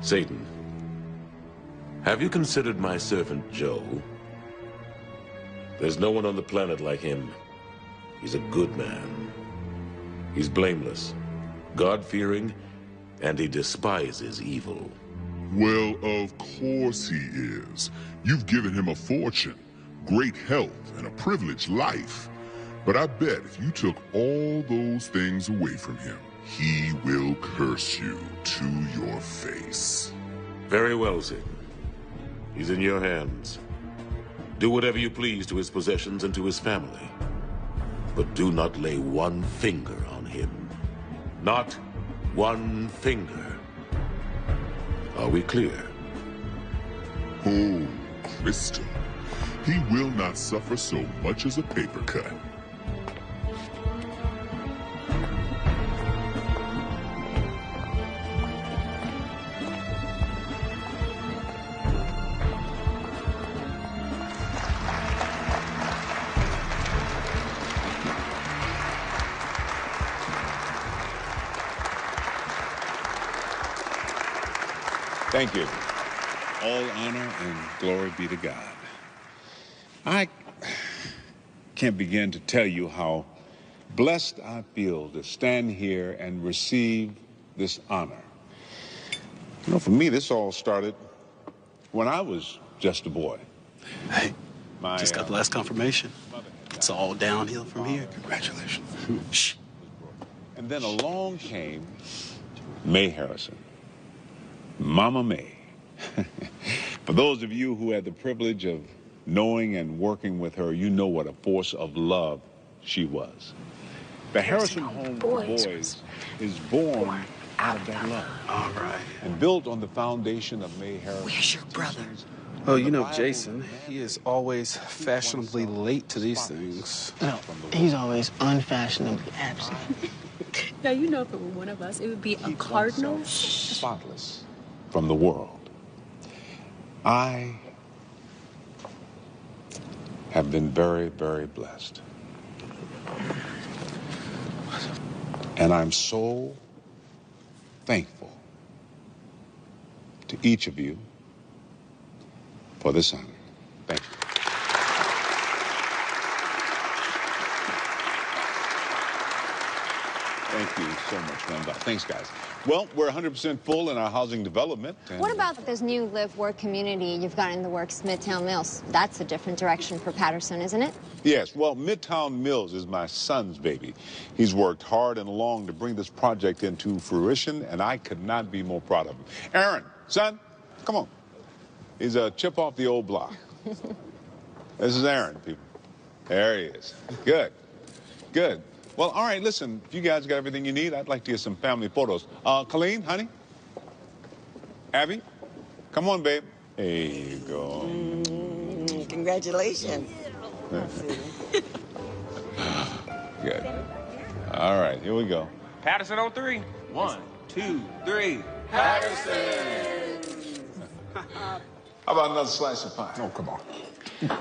Satan, have you considered my servant Joe? There's no one on the planet like him. He's a good man. He's blameless, God-fearing, and he despises evil. Well, of course he is. You've given him a fortune, great health, and a privileged life. But I bet if you took all those things away from him, he will curse you to your face. Very well, Satan. He's in your hands. Do whatever you please to his possessions and to his family. But do not lay one finger on him. Not one finger. Are we clear? Oh, Crystal. He will not suffer so much as a paper cut. Thank you. All honor and glory be to God. I can't begin to tell you how blessed I feel to stand here and receive this honor. You know, for me, this all started when I was just a boy. Hey, just got the last confirmation. It's all downhill from here. Congratulations. Shh. And then along came Mae Harrison. Mama Mae. For those of you who had the privilege of knowing and working with her, you know what a force of love she was. The Harrison Home for Boys is born out of that love. All right. And built on the foundation of Mae Harrison. Where's your brother? Oh, you know Jason. He is always fashionably late to these things. No, he's always unfashionably absent. Now, you know, if it were one of us, it would be a cardinal. Spotless from the world. I have been very, very blessed. And I'm so thankful to each of you for this honor. Thank you. Thank you so much, Glenda. Thanks, guys. Well, we're 100% full in our housing development. What about this new live-work community you've got in the works, Midtown Mills? That's a different direction for Patterson, isn't it? Yes, well, Midtown Mills is my son's baby. He's worked hard and long to bring this project into fruition, and I could not be more proud of him. Aaron, son, come on. He's a chip off the old block. This is Aaron, people. There he is. Good, good. Well, all right, listen, if you guys got everything you need, I'd like to get some family photos. Colleen, honey? Abby? Come on, babe. There you go. Congratulations. Good. All right, here we go. Patterson on 3. 1, 2, 3. Patterson! How about another slice of pie? Oh, come on.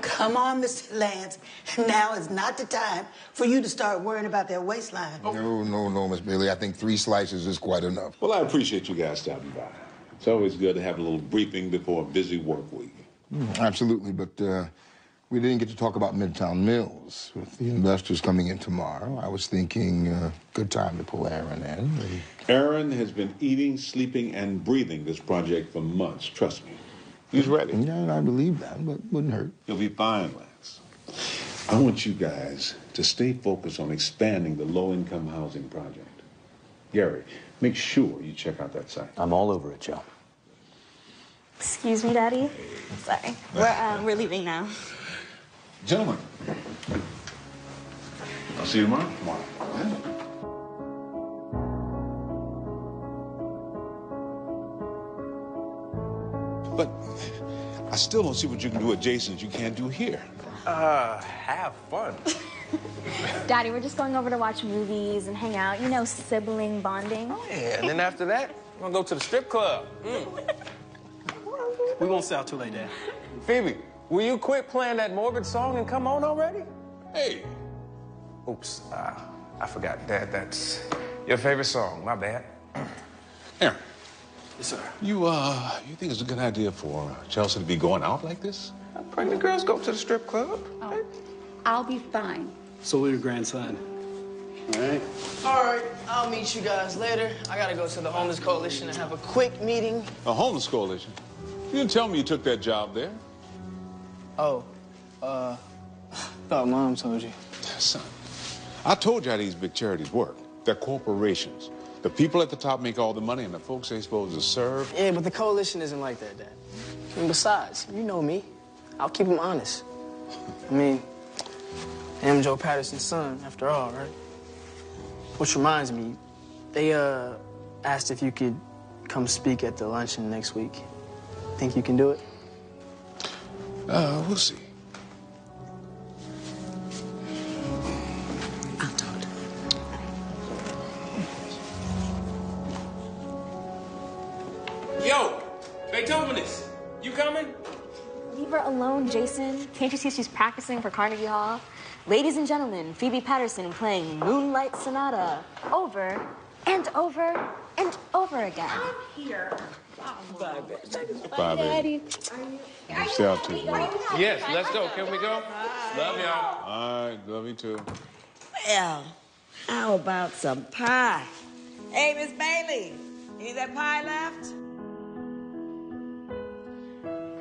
Come on, Mr. Lance. Now is not the time for you to start worrying about that waistline. No, Miss Bailey. I think 3 slices is quite enough. Well, I appreciate you guys stopping by. It's always good to have a little briefing before a busy work week. Absolutely, but we didn't get to talk about Midtown Mills. With the investors coming in tomorrow, I was thinking good time to pull Aaron in. Aaron has been eating, sleeping, and breathing this project for months. Trust me. He's ready. Yeah, I believe that, but wouldn't hurt. He'll be fine, Lance. I want you guys to stay focused on expanding the low-income housing project. Gary, make sure you check out that site. I'm all over it, Joe. Excuse me, Daddy. Sorry. We're leaving now. Gentlemen, I'll see you tomorrow. Yeah. But I still don't see what you can do at Jason's you can't do here. Have fun. Daddy, we're just going over to watch movies and hang out. You know, sibling bonding. Oh, yeah, and then after that, we're gonna go to the strip club. We won't stay out too late, Dad. Phoebe, will you quit playing that morbid song and come on already? Hey. Oops, I forgot, Dad, that's your favorite song. My bad. Aaron, Yes, sir. You think it's a good idea for Chelsea to be going out like this? Pregnant girls go to the strip club. Oh, I'll be fine. So will your grandson. All right? All right, I'll meet you guys later. I gotta go to the Homeless Coalition and have a quick meeting. The Homeless Coalition? You didn't tell me you took that job there. Oh, thought Mom told you. Son, I told you how these big charities work. They're corporations. The people at the top make all the money, and the folks they're supposed to serve. Yeah, but the coalition isn't like that, Dad. And besides, you know me. I'll keep them honest. I mean, I am Joe Patterson's son, after all, right? Which reminds me, they asked if you could come speak at the luncheon next week. Think you can do it? We'll see. I'll do it. Yo, Beethovenist, you coming? Leave her alone, Jason. Can't you see she's practicing for Carnegie Hall? Ladies and gentlemen, Phoebe Patterson playing Moonlight Sonata over and over and over again. I'm here. Bye, baby. Bye, baby. You stay out too, man. Yes, let's go. Can we go? Love y'all. All right, love you too. Well, how about some pie? Hey, Miss Bailey, any of that pie left?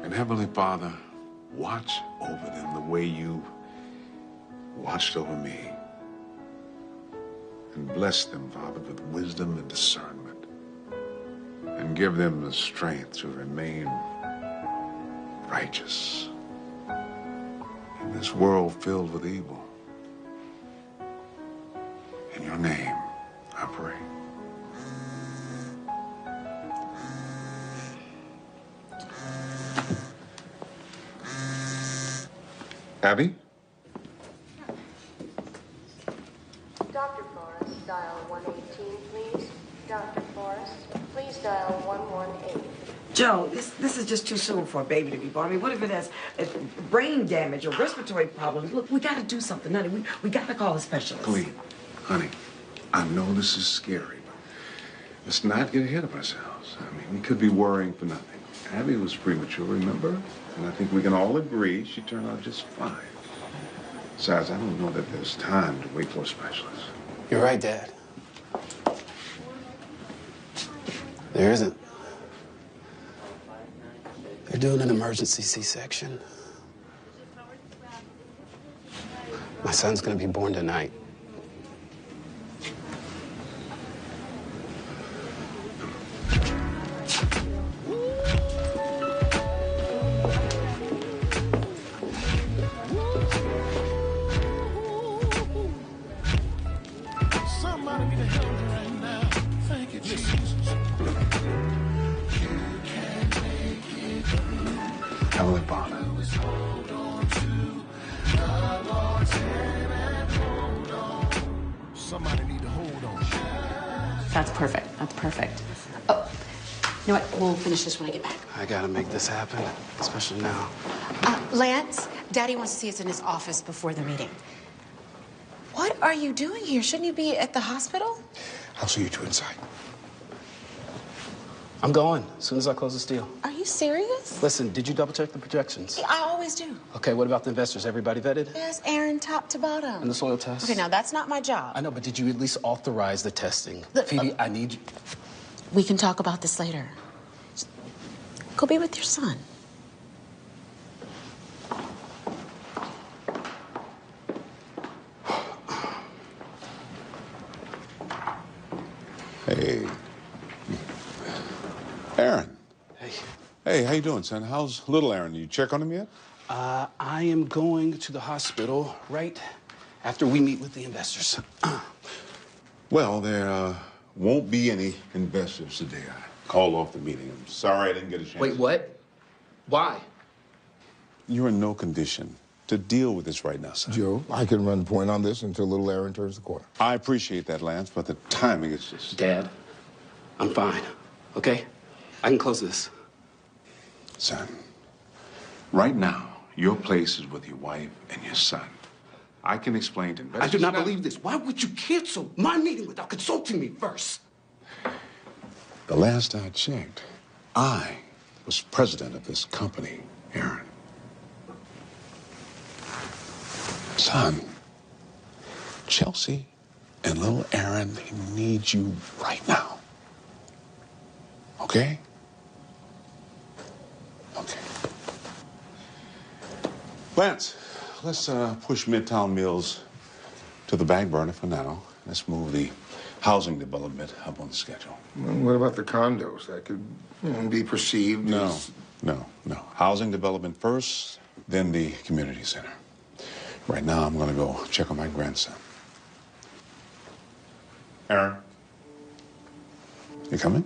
And Heavenly Father, watch over them the way you watched over me. And bless them, Father, with wisdom and discernment. And give them the strength to remain righteous in this world filled with evil. In your name, I pray. Abby? Dr. Forrest, dial 118, please. Dr. Forrest, please dial 118. Joe, this is just too soon for a baby to be born. I mean, what if it has brain damage or respiratory problems? Look, we got to do something, honey. We got to call a specialist. Please, honey, I know this is scary, but let's not get ahead of ourselves. I mean, we could be worrying for nothing. Abby was premature, remember? And I think we can all agree she turned out just fine. Besides, I don't know that there's time to wait for a specialist. You're right, Dad. There isn't. They're doing an emergency C-section. My son's gonna be born tonight. Heavenly Father. Somebody need to hold on. That's perfect. That's perfect. Oh, you know what? We'll finish this when I get back. I gotta make this happen, especially now. Lance, Daddy wants to see us in his office before the meeting. What are you doing here? Shouldn't you be at the hospital? I'll see you two inside. I'm going as soon as I close this deal. Are you serious? Listen, did you double check the projections? I always do. Okay, what about the investors? Everybody vetted? Yes, Aaron, top to bottom. And the soil test? Okay, now that's not my job. I know, but did you at least authorize the testing? Look, Phoebe, I need you. We can talk about this later. Just go be with your son. Hey. Aaron. Hey. Hey, how you doing, son? How's little Aaron? You check on him yet? I am going to the hospital right after we meet with the investors. Well, there won't be any investors today. I called off the meeting. I'm sorry I didn't get a chance. Wait, what? Why? You're in no condition to deal with this right now, son. Joe, I can run point on this until little Aaron turns the corner. I appreciate that, Lance, but the timing is just... Dad, I'm fine, okay? I can close this. Son, right now, your place is with your wife and your son. I can explain to investors... I do not believe this. Why would you cancel my meeting without consulting me first? The last I checked, I was president of this company, Aaron. Son, Chelsea and little Aaron, they need you right now. Okay? Okay. Lance, let's push Midtown Mills to the back burner for now. Let's move the housing development up on the schedule. Well, what about the condos? That could be perceived as... No. Housing development first, then the community center. Right now, I'm going to go check on my grandson. Aaron, you coming?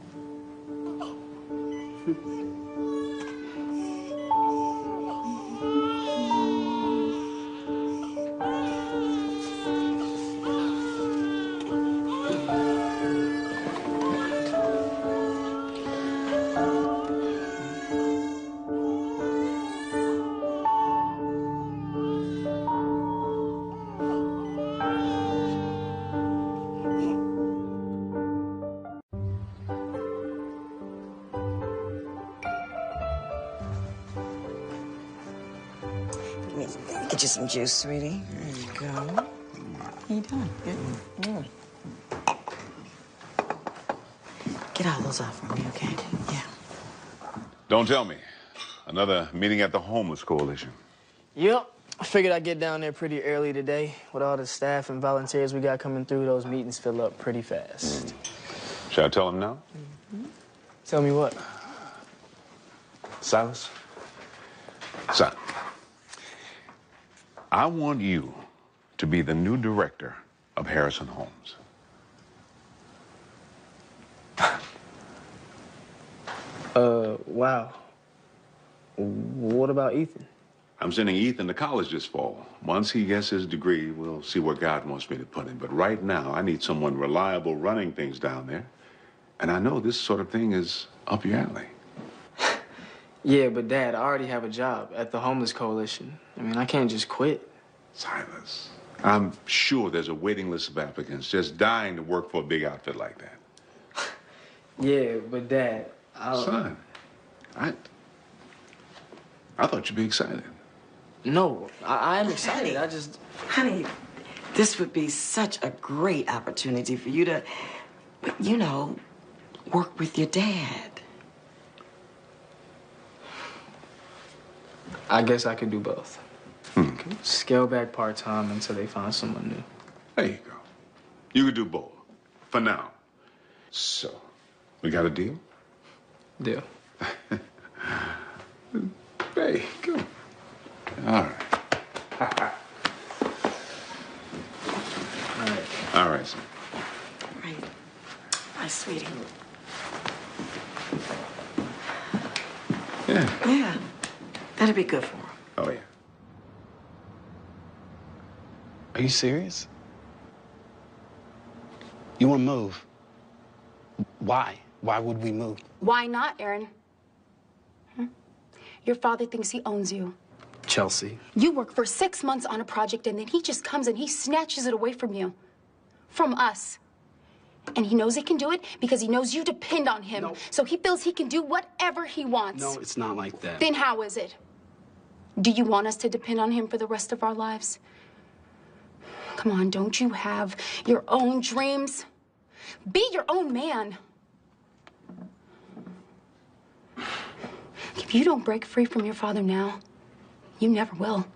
Get you some juice, sweetie. There you go. How you doing? Good. Get all those off for me, okay? Yeah. Don't tell me. Another meeting at the Homeless Coalition. Yep. I figured I'd get down there pretty early today. With all the staff and volunteers we got coming through, those meetings fill up pretty fast. Should I tell him now? Tell me what? Silas? Son, I want you to be the new director of Harrison Homes. Wow. What about Ethan? I'm sending Ethan to college this fall. Once he gets his degree, we'll see where God wants me to put him. But right now, I need someone reliable running things down there. And I know this sort of thing is up your alley. Yeah, but Dad, I already have a job at the Homeless Coalition. I mean, I can't just quit. Silas, I'm sure there's a waiting list of applicants just dying to work for a big outfit like that. Yeah, but Dad, Son, I thought you'd be excited. No, I am excited. Honey, this would be such a great opportunity for you to, you know, work with your dad. I guess I could do both. Scale back part-time until they find someone new. There you go. You could do both. For now. So, we got a deal? Deal. Hey, go. All right. All right, son. Right. My sweetie. Yeah. That'd be good for him. Oh, yeah. Are you serious? You want to move? Why? Why would we move? Why not, Aaron? Your father thinks he owns you. Chelsea. You work for 6 months on a project, and then he just comes and he snatches it away from you. From us. And he knows he can do it because he knows you depend on him. No. So he feels he can do whatever he wants. No, it's not like that. Then how is it? Do you want us to depend on him for the rest of our lives? Come on, don't you have your own dreams? Be your own man. If you don't break free from your father now, you never will.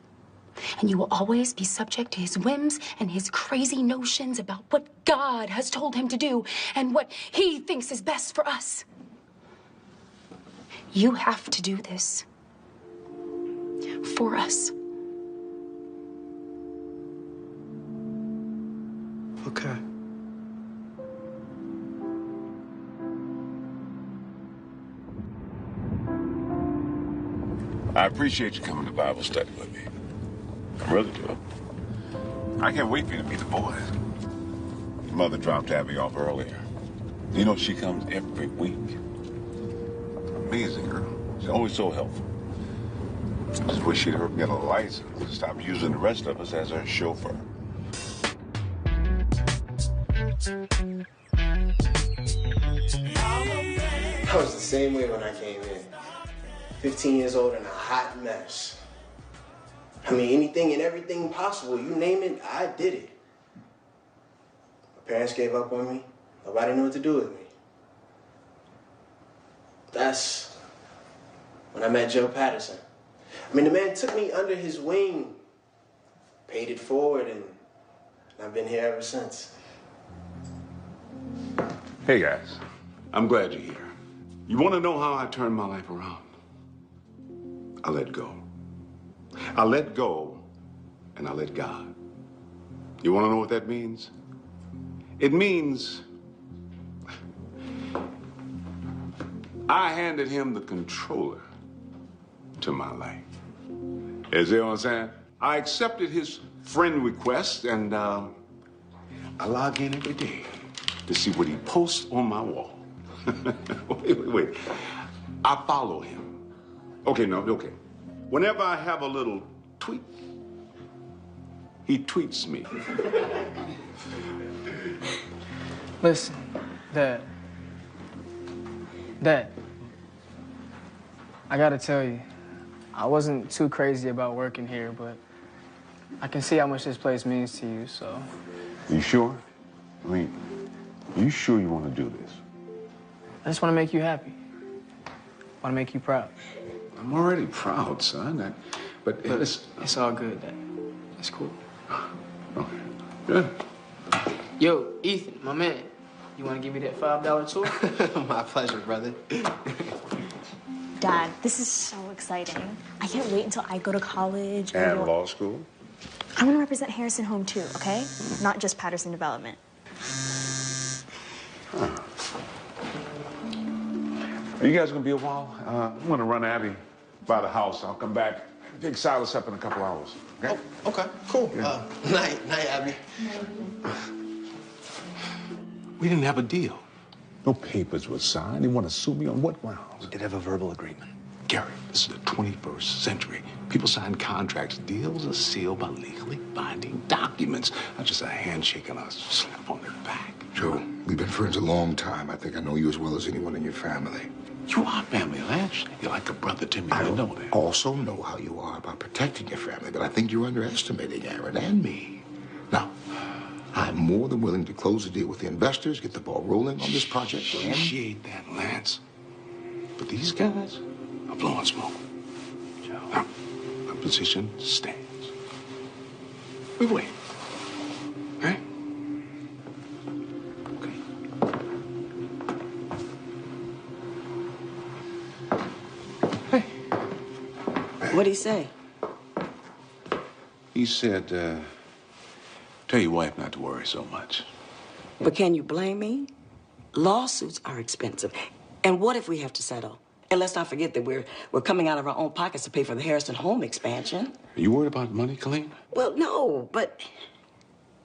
And you will always be subject to his whims and his crazy notions about what God has told him to do and what he thinks is best for us. You have to do this. For us. Okay. I appreciate you coming to Bible study with me. I really do. I can't wait for you to meet the boys. Your mother dropped Abby off earlier. You know, she comes every week. Amazing girl. She's always so helpful. I just wish she'd get a license and stop using the rest of us as her chauffeur. I was the same way when I came in. 15 years old and a hot mess. I mean, anything and everything possible, you name it, I did it. My parents gave up on me. Nobody knew what to do with me. That's when I met Joe Patterson. I mean, the man took me under his wing, paid it forward, and I've been here ever since. Hey, guys. I'm glad you're here. You want to know how I turned my life around? I let go. I let go, and I let God. You want to know what that means? It means I handed him the controller to my life. You see what I'm saying? I accepted his friend request, and I log in every day to see what he posts on my wall. Wait. I follow him. Okay. Whenever I have a little tweet, he tweets me. Listen, Dad, I gotta tell you, I wasn't too crazy about working here, but I can see how much this place means to you, so. You sure? I mean, you sure you want to do this? I just want to make you happy. I want to make you proud. I'm already proud, son. But it's all good, Dad. It's cool. Okay. Good. Yo, Ethan, my man, you want to give me that $5 tour? My pleasure, brother. Dad, this is so exciting. I can't wait until I go to college. And law school? I want to represent Harrison Home too, okay? Not just Patterson Development. Huh. Are you guys gonna be a while? I'm gonna run Abby by the house. I'll come back. Pick Silas up in a couple hours. Okay? Oh, okay, cool. Yeah. Night, Abby. We didn't have a deal. No papers were signed. They want to sue me on what grounds? We did have a verbal agreement. Gary, this is the 21st century. People sign contracts. Deals are sealed by legally binding documents, not just a handshake and a slap on the back. Joe, we've been friends a long time. I think I know you as well as anyone in your family. You are family, Lance. You're like a brother to me. I know that. I also know how you are about protecting your family, but I think you're underestimating Aaron and me. Now, I'm more than willing to close the deal with the investors, get the ball rolling on this project. Appreciate that, Lance. But these guys are blowing smoke. Now, my position stands. We wait. Right? What'd he say? He said, tell your wife not to worry so much. But can you blame me? Lawsuits are expensive. And what if we have to settle? And let's not forget that we're coming out of our own pockets to pay for the Harrison Home expansion. Are you worried about money, Colleen? Well, no, but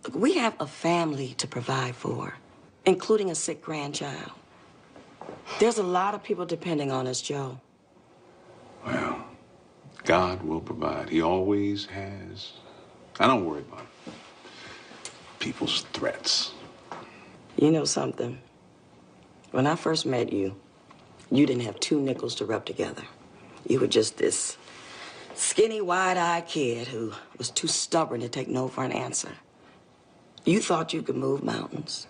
look, we have a family to provide for, including a sick grandchild. There's a lot of people depending on us, Joe. Well, God will provide. He always has. I don't worry about people's threats. You know something? When I first met you, you didn't have two nickels to rub together. You were just this skinny, wide-eyed kid who was too stubborn to take no for an answer. You thought you could move mountains.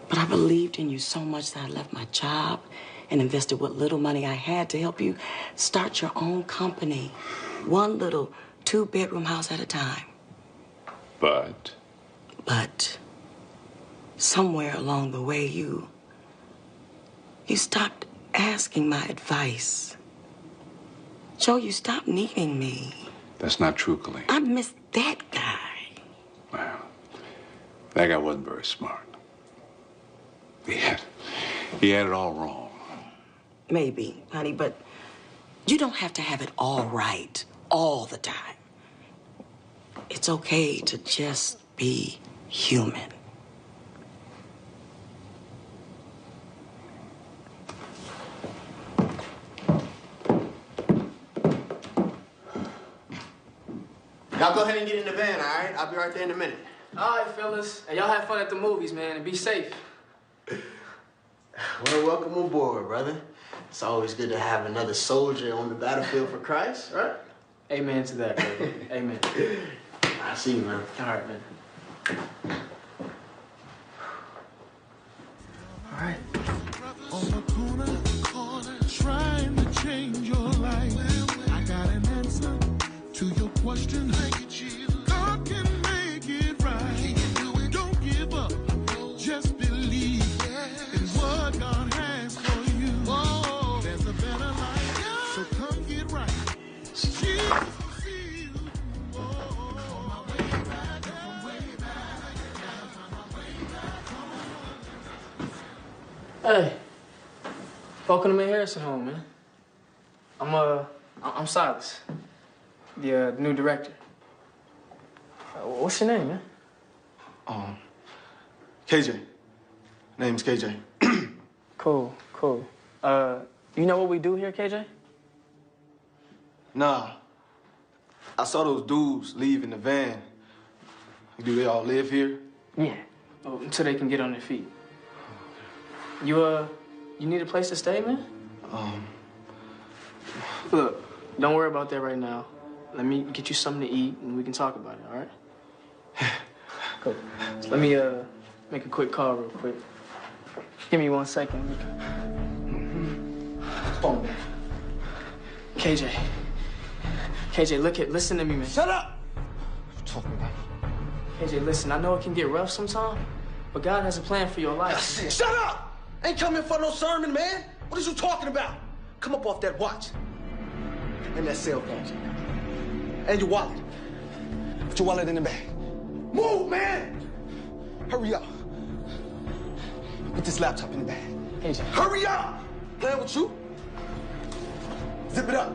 But I believed in you so much that I left my job and invested what little money I had to help you start your own company. One little 2-bedroom house at a time. But somewhere along the way, you stopped asking my advice. Joe, you stopped needing me. that's not true, Colleen. I miss that guy. Well, that guy wasn't very smart. He had it all wrong. Maybe, honey, but you don't have to have it all right all the time. It's okay to just be human. Y'all go ahead and get in the van, all right? I'll be right there in a minute. All right, fellas. And y'all have fun at the movies, man, and be safe. Well, welcome aboard, brother. It's always good to have another soldier on the battlefield for Christ, right? Amen to that, brother. Amen. I see you, man. All right, man. All right. On the corner, trying to change your life. I got an answer to your question. God can make it right. Don't give up. Just believe in what God has for you. Oh, there's a better life. So come get right. Jesus will see you. Hey, welcome to my Harrison home, man. I'm Silas, the new director. What's your name, man? KJ. Name's KJ. Cool. You know what we do here, KJ? Nah. I saw those dudes leave in the van. Do they all live here? Yeah. Until they can get on their feet. You need a place to stay, man? Look, don't worry about that right now. Let me get you something to eat and we can talk about it, all right? Cool. So let me make a quick call real quick. Give me 1 second. Phone. KJ, listen to me, man. Shut up! What you talking about? KJ, listen, I know it can get rough sometimes, but God has a plan for your life. Shut up! Ain't coming for no sermon, man. What is you talking about? Come up off that watch. And that cell phone. And your wallet. Put your wallet in the bag. Move, man! Hurry up. Put this laptop in the bag. KJ. Hurry up! Playing with you? Zip it up.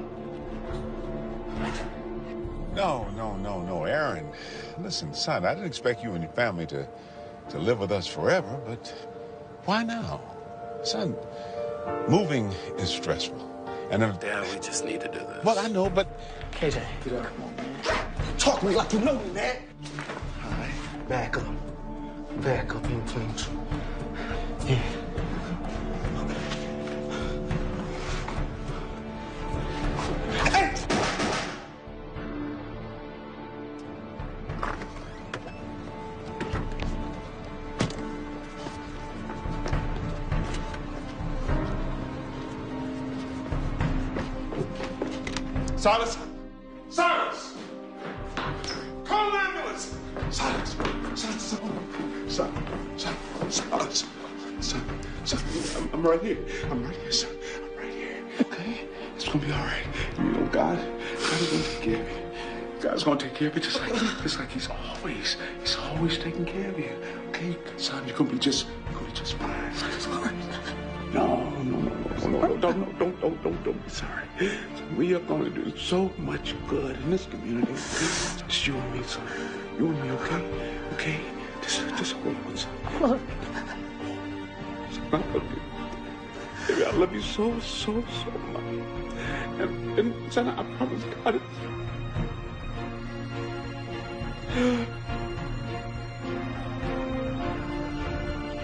No, Aaron. Listen, son, I didn't expect you and your family to live with us forever, but why now? Son, moving is stressful. And Dad, we just need to do this. Well, I know, but KJ, come on, man. Talk to me like you know me, man. All right, back up. Back up in between you. Yeah. Hey! Silas! Silas! Call an ambulance! Silas! I'm right here. Son. I'm right here. Okay? It's gonna be all right. You know, God is gonna take care of you. God's gonna take care of you just like He's always taking care of you. Okay, son, you're gonna be just fine. No, don't be sorry. We are gonna do so much good in this community. Just you and me, son. You and me, okay? Okay? Just hold on, son. I love you. Baby, I love you so much. And son, I promise God.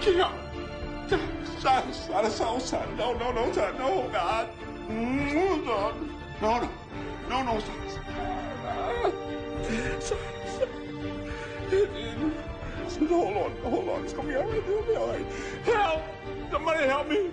Kim. Son. No, son. No, God. No, son. Hold on. It's gonna be all right. It'll be all right. Help! Somebody help me.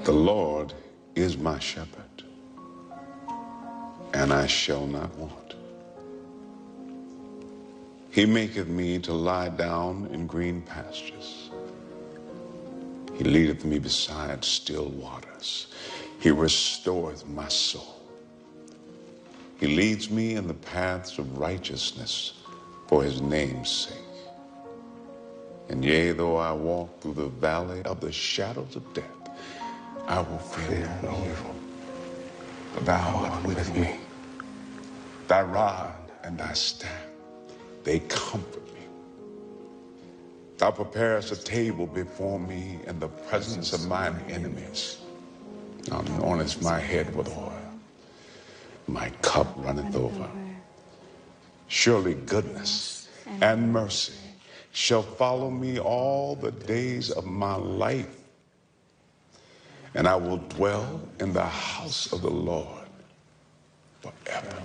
The Lord is my shepherd, and I shall not want. He maketh me to lie down in green pastures. He leadeth me beside still waters. He restoreth my soul. He leads me in the paths of righteousness for his name's sake. And yea, though I walk through the valley of the shadows of death, I will fear no evil, for thou art with me. Thy rod and thy staff, they comfort me. Thou preparest a table before me in the presence of mine enemies. Thou anointest my head with oil. My cup runneth over. Surely goodness and mercy shall follow me all the days of my life, and I will dwell in the house of the Lord forever.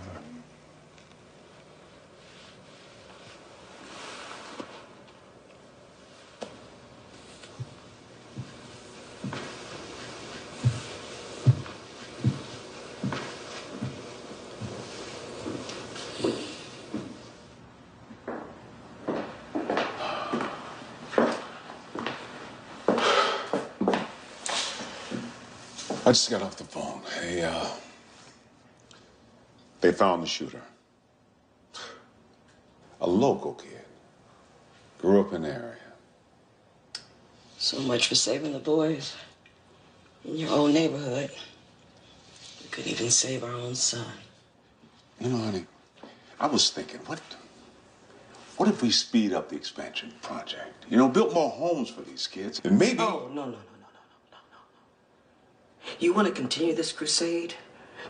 I just got off the phone. They found the shooter. A local kid. Grew up in the area. So much for saving the boys in your own neighborhood. We couldn't even save our own son. You know, honey, I was thinking, what if we speed up the expansion project? You know, built more homes for these kids, and maybe... Oh, no. You want to continue this crusade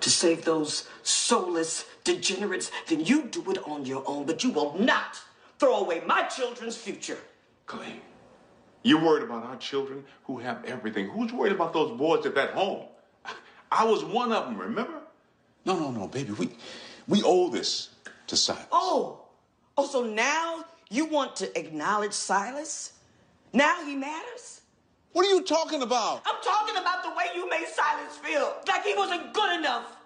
to save those soulless degenerates? Then you do it on your own, but you will not throw away my children's future. Clay, you're worried about our children who have everything. Who's worried about those boys at that home? I was one of them, remember? No, baby. We owe this to Silas. Oh, so now you want to acknowledge Silas? Now he matters? What are you talking about? I'm talking about the way you made Silas feel. Like he wasn't good enough.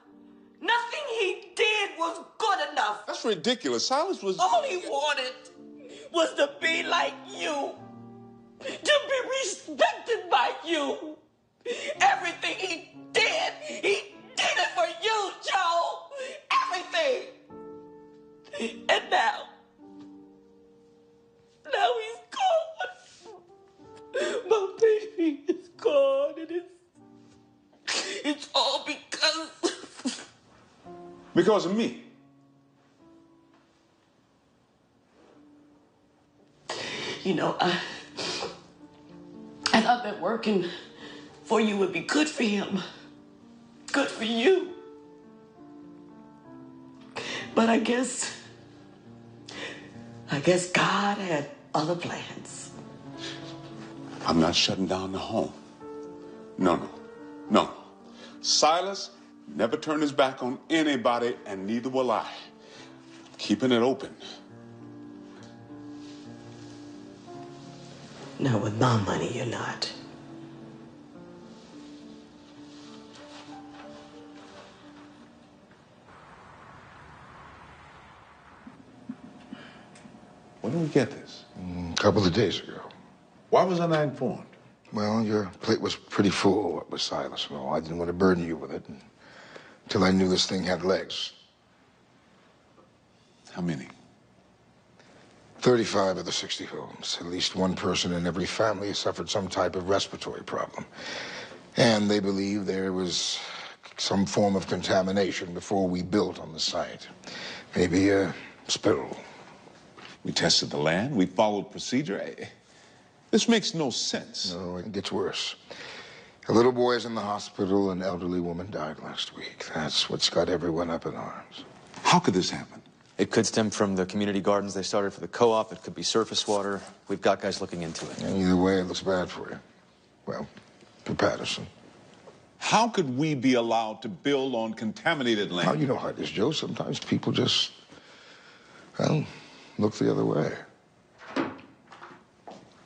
Nothing he did was good enough. That's ridiculous. Silas was... All he wanted was to be like you. To be respected by you. Everything he did it for you, Joe. Everything. And now he's gone. My baby is gone, and it's all because of me. You know, I thought that working for you would be good for him. Good for you. But I guess God had other plans. I'm not shutting down the home. No. Silas never turned his back on anybody, and neither will I. Keeping it open. No, with my money, you're not. When did we get this? A couple of days ago. Why was I not informed? Well, your plate was pretty full, what with Silas. Well, I didn't want to burden you with it until I knew this thing had legs. How many? 35 of the 60 homes. At least one person in every family has suffered some type of respiratory problem. And they believe there was some form of contamination before we built on the site. Maybe a spill. We tested the land. We followed procedure. This makes no sense. No, it gets worse. A little boy is in the hospital. An elderly woman died last week. That's what's got everyone up in arms. How could this happen? It could stem from the community gardens they started for the co-op. It could be surface water. We've got guys looking into it. And either way, it looks bad for you. Well, for Patterson. How could we be allowed to build on contaminated land? Now, you know how it is, Joe. Sometimes people just, well, look the other way.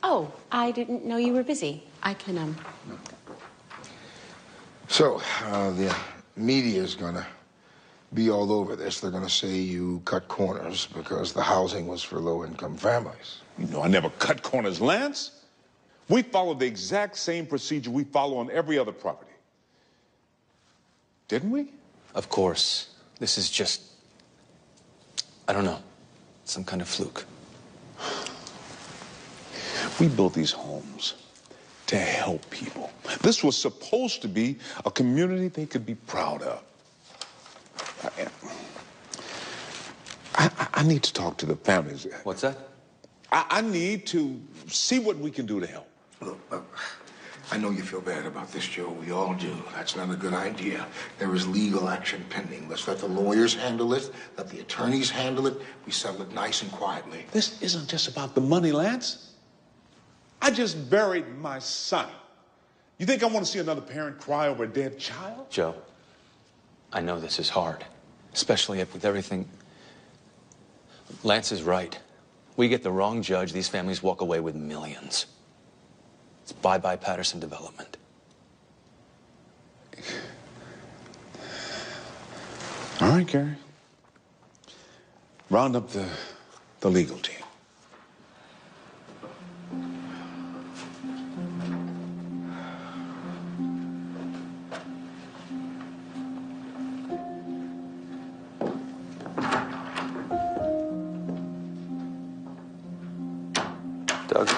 Oh, I didn't know you were busy. I can, So, the media's gonna be all over this. They're gonna say you cut corners because the housing was for low-income families. You know, I never cut corners, Lance. We followed the exact same procedure we follow on every other property. Didn't we? Of course. This is just, I don't know, some kind of fluke. We built these homes to help people. This was supposed to be a community they could be proud of. I need to talk to the families. What's that? I need to see what we can do to help. Look, I know you feel bad about this, Joe. We all do. That's not a good idea. There is legal action pending. Let's let the lawyers handle it. Let the attorneys handle it. We settle it nice and quietly. This isn't just about the money, Lance. I just buried my son. You think I want to see another parent cry over a dead child? Joe, I know this is hard, especially with everything. Lance is right. We get the wrong judge, these families walk away with millions. It's bye-bye Patterson Development. All right, Gary. Round up the legal team. Doug,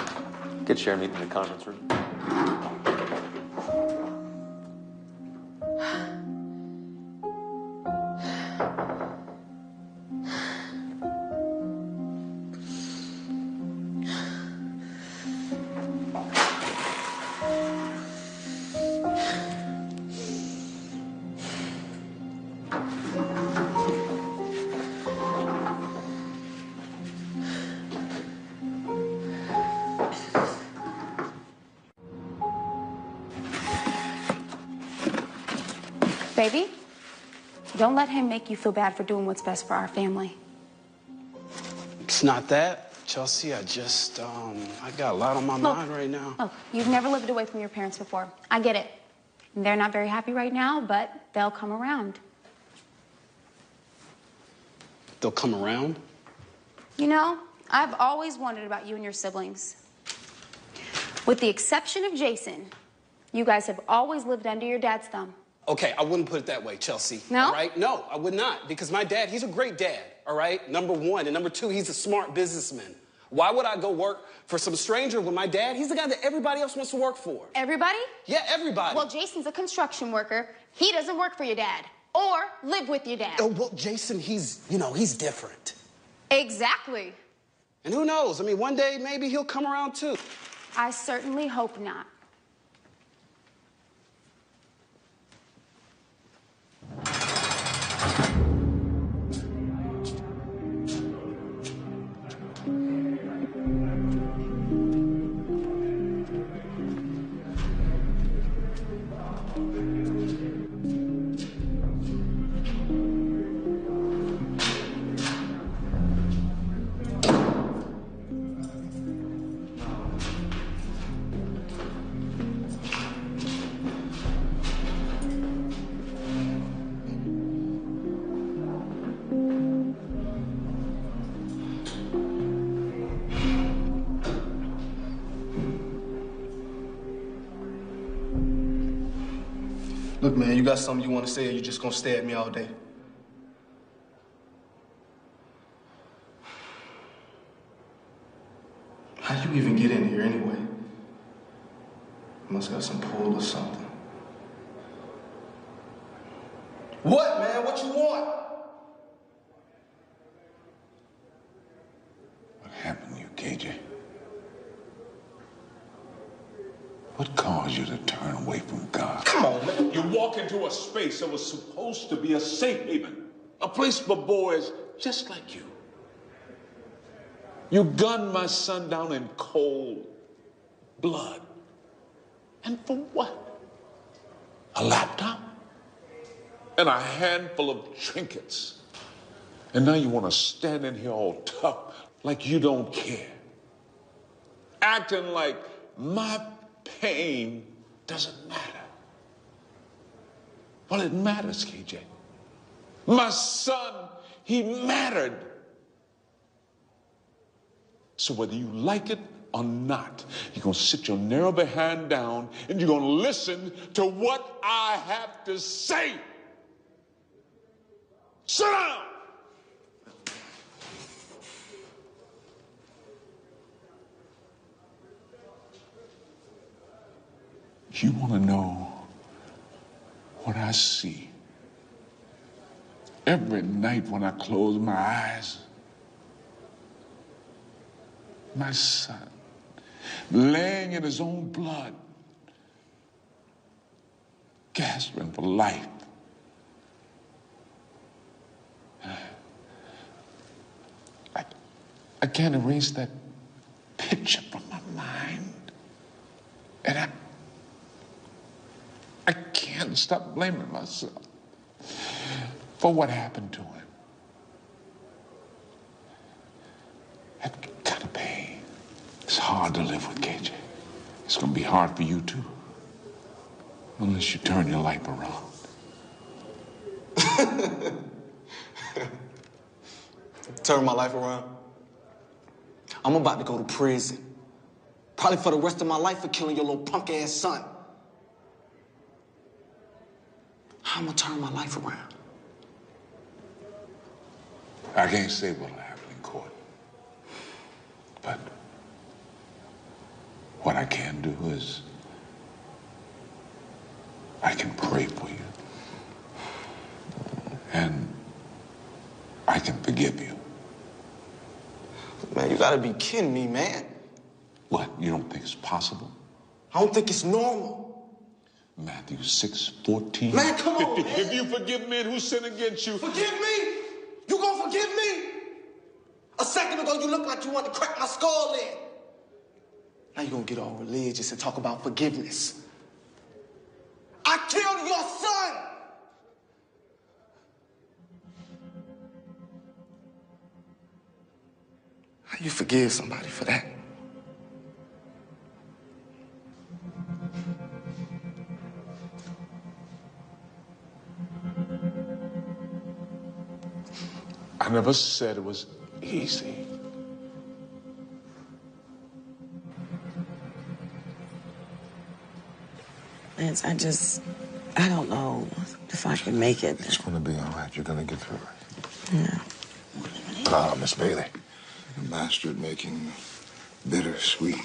get Sharon meet in the conference room. Baby, don't let him make you feel bad for doing what's best for our family. It's not that, Chelsea. I just, I got a lot on my mind right now. Look, you've never lived away from your parents before. I get it. They're not very happy right now, but they'll come around. They'll come around? You know, I've always wondered about you and your siblings. With the exception of Jason, you guys have always lived under your dad's thumb. Okay, I wouldn't put it that way, Chelsea. No? All right? No, I would not. Because my dad, he's a great dad, all right? Number one. And number two, he's a smart businessman. Why would I go work for some stranger when my dad, he's the guy that everybody else wants to work for? Everybody? Yeah, everybody. Well, Jason's a construction worker. He doesn't work for your dad or live with your dad. Oh, well, Jason, he's, you know, he's different. Exactly. And who knows? I mean, one day maybe he'll come around too. I certainly hope not. Look, man, you got something you want to say, or you just gonna stare at me all day? How'd you even get in here anyway? You must got some pull or something. What, man? What you want? What happened to you, KJ? What caused you to turn away from God? Come on, man. You walk into a space that was supposed to be a safe haven, a place for boys just like you. You gunned my son down in cold blood. And for what? A laptop? And a handful of trinkets. And now you want to stand in here all tough like you don't care. Acting like my pain doesn't matter. Well, it matters, KJ. My son, he mattered. So whether you like it or not, you're going to sit your narrow behind down and you're going to listen to what I have to say. Sit down. You want to know what I see every night when I close my eyes? my son, laying in his own blood, gasping for life. I can't erase that picture from my mind. And I can't stop blaming myself for what happened to him. That kind of pain. It's hard to live with, KJ. It's gonna be hard for you too. Unless you turn your life around. Turn my life around? I'm about to go to prison. Probably for the rest of my life for killing your little punk ass son. How am I gonna turn my life around? I can't say what'll happen in court. But what I can do is I can pray for you. And I can forgive you. Man, you gotta be kidding me, man. What, you don't think it's possible? I don't think it's normal. Matthew 6:14. Man, come on, man. If you forgive men who sin against you. Forgive me? You gonna forgive me? A second ago, you looked like you wanted to crack my skull in. Now you gonna get all religious and talk about forgiveness. I killed your son! How you forgive somebody for that? I never said it was easy. Lance, I don't know if I can make it. It's gonna be all right. You're gonna get through it. Yeah. Ah, Miss Bailey. You're a master at making bittersweet.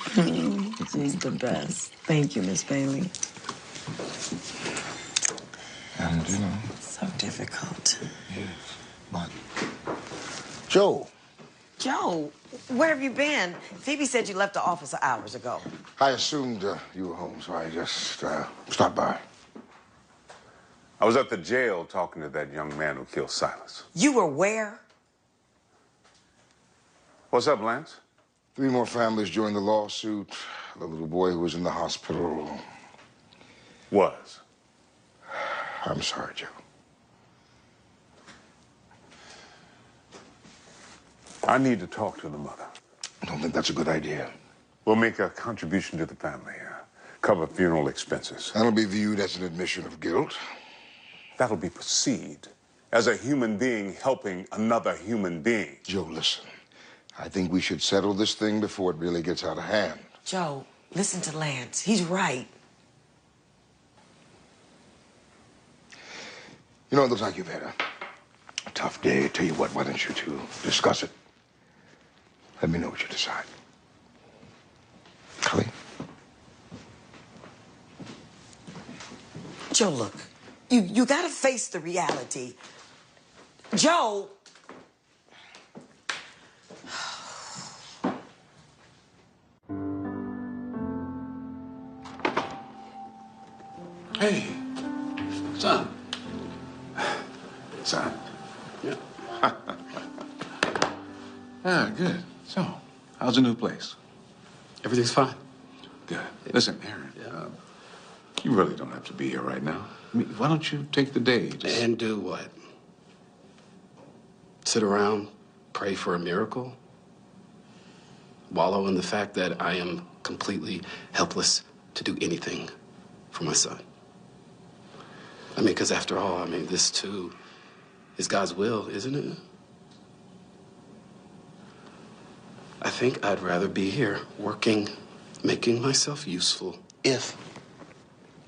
She's the best. Thank you, Miss Bailey. And, you know. So difficult. Yes. But Joe. Joe, where have you been? Phoebe said you left the office hours ago. I assumed you were home, so I just stopped by. I was at the jail talking to that young man who killed Silas. You were where? What's up, Lance? 3 more families joined the lawsuit. The little boy who was in the hospital. Was? I'm sorry, Joe. I need to talk to the mother. I don't think that's a good idea. We'll make a contribution to the family, cover funeral expenses. That'll be viewed as an admission of guilt. That'll be perceived as a human being helping another human being. Joe, listen. I think we should settle this thing before it really gets out of hand. Joe, listen to Lance. He's right. You know, it looks like you've had a tough day. Tell you what, why don't you two discuss it? Let me know what you decide. Cully? Joe, look. You gotta face the reality. Joe! Hey, son. Son. Yeah. Yeah, good. So, how's the new place? Everything's fine. Good. Listen, Aaron, you really don't have to be here right now. I mean, why don't you take the day? And do what? Sit around, pray for a miracle? Wallow in the fact that I am completely helpless to do anything for my son? I mean, because after all, I mean, this too is God's will, isn't it? I think I'd rather be here working, making myself useful, if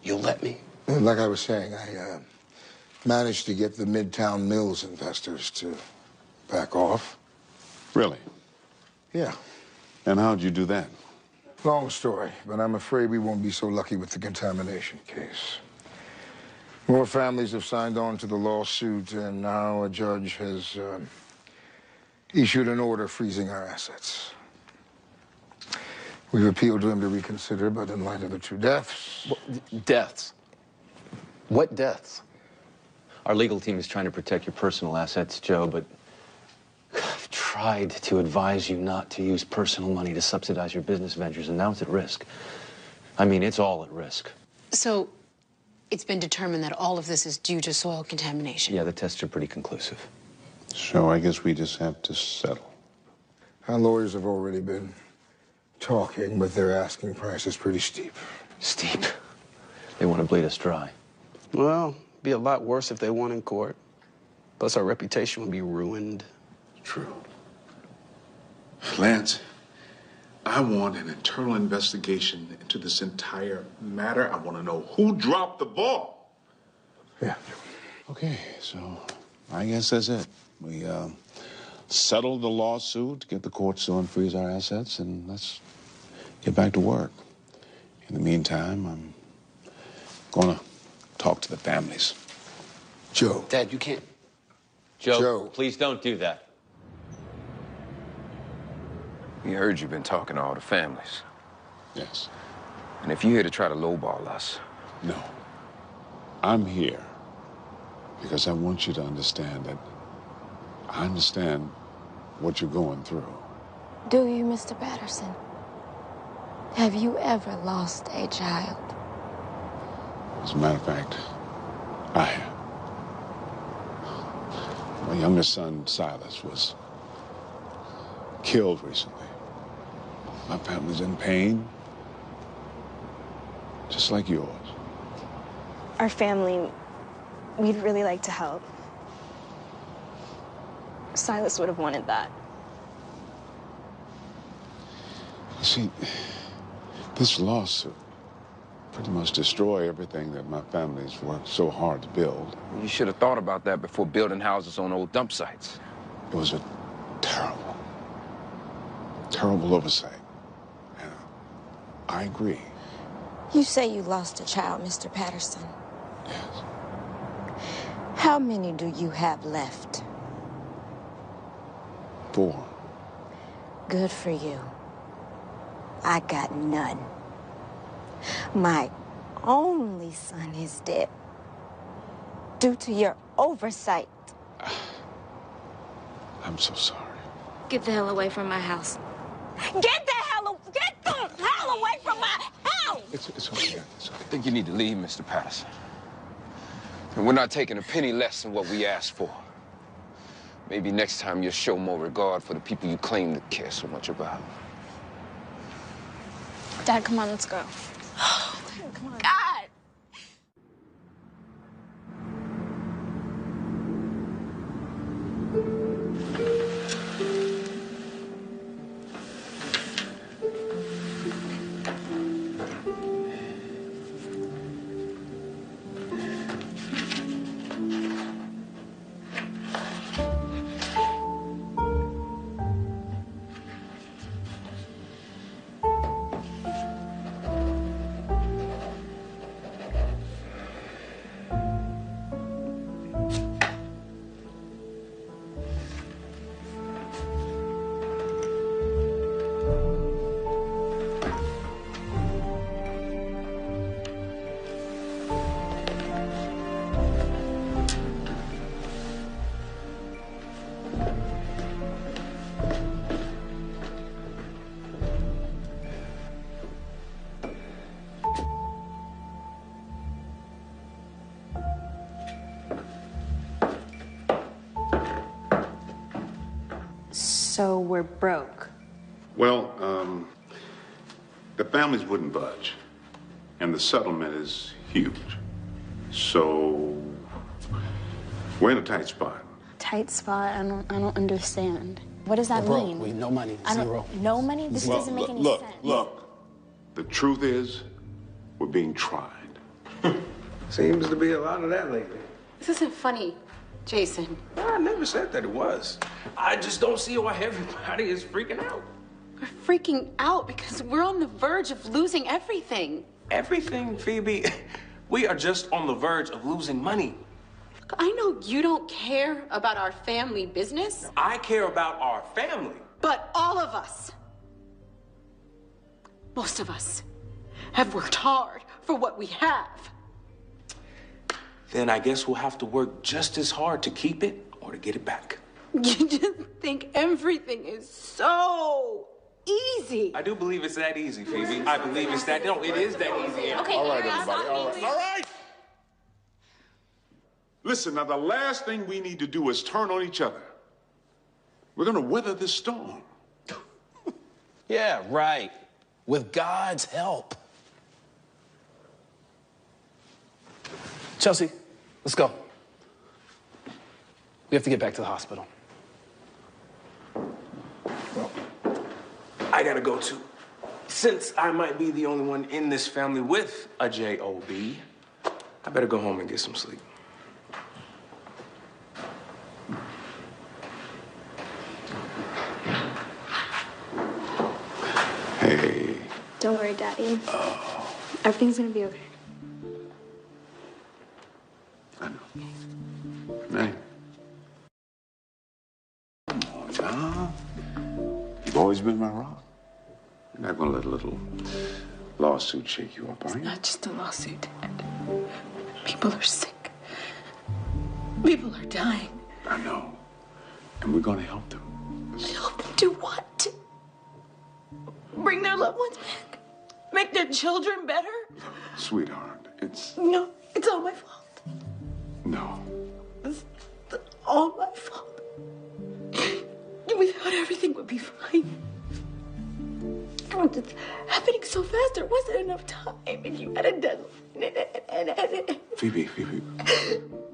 you'll let me. Like I was saying, I managed to get the Midtown Mills investors to back off. Really? Yeah. And how'd you do that? Long story, but I'm afraid we won't be so lucky with the contamination case. More families have signed on to the lawsuit, and now a judge has issued an order freezing our assets. We've appealed to him to reconsider, but in light of the 2 deaths... Deaths? What deaths? Our legal team is trying to protect your personal assets, Joe, but I've tried to advise you not to use personal money to subsidize your business ventures, and now it's at risk. I mean, it's all at risk. So, it's been determined that all of this is due to soil contamination? Yeah, the tests are pretty conclusive. So I guess we just have to settle. Our lawyers have already been talking, but their asking price is pretty steep. Steep? They want to bleed us dry. Well, it'd be a lot worse if they won in court. Plus, our reputation would be ruined. True. Lance, I want an internal investigation into this entire matter. I want to know who dropped the ball. Yeah. Okay, so I guess that's it. We settle the lawsuit, get the courts to unfreeze our assets, and let's get back to work. In the meantime, I'm gonna talk to the families. Joe. Dad, you can't. Joe, please don't do that. We heard you've been talking to all the families. Yes. And if you're here to try to lowball us... No. I'm here because I want you to understand that I understand what you're going through. Do you, Mr. Patterson? Have you ever lost a child? As a matter of fact, I have. My youngest son, Silas, was killed recently. My family's in pain, just like yours. Our family, we'd really like to help. Silas would have wanted that. You see, this lawsuit pretty much destroy everything that my family's worked so hard to build. You should have thought about that before building houses on old dump sites. It was a terrible, terrible oversight. And I agree. You say you lost a child, Mr. Patterson. Yes. How many do you have left? 4. Good for you. I got none. My only son is dead due to your oversight. I'm so sorry. Get the hell away from my house. Get the hell away from my house! It's okay. It's okay. I think you need to leave, Mr. Patterson. And we're not taking a penny less than what we asked for. Maybe next time you'll show more regard for the people you claim to care so much about. Dad, come on, let's go. Come on. God! So we're broke. Well, the families wouldn't budge, and the settlement is huge. So we're in a tight spot. Tight spot? I don't understand. What does that mean? We no money, zero. No money? This doesn't make any sense. Look. The truth is, we're being tried. Seems to be a lot of that lately. This isn't funny, Jason. I never said that it was. I just don't see why everybody is freaking out. We're freaking out because we're on the verge of losing everything. Everything, Phoebe. We are just on the verge of losing money. Look, I know you don't care about our family business. I care about our family. But all of us. Most of us have worked hard for what we have. Then I guess we'll have to work just as hard to keep it or to get it back. You just think everything is so easy. I do believe it's that easy, Phoebe. I believe it's that. No, it is that easy. Okay, all right, everybody. All right. All right. Listen, now the last thing we need to do is turn on each other. We're going to weather this storm. Yeah, right. With God's help. Chelsea, let's go. We have to get back to the hospital. Well, I gotta go too. Since I might be the only one in this family with a J.O.B., I better go home and get some sleep. Hey. Don't worry, Daddy. Everything's gonna be okay. Hey. Come on, now. You've always been my rock. You're not gonna let a little lawsuit shake you up, are you? Not just a lawsuit, Dad. People are sick. People are dying. I know. And we're gonna help them. Help them do what? Bring their loved ones back? Make their children better? Sweetheart, it's... No, it's all my fault. No. It's all my fault. We thought everything would be fine. It's happening so fast, there wasn't enough time, and you had a deadline. And Phoebe,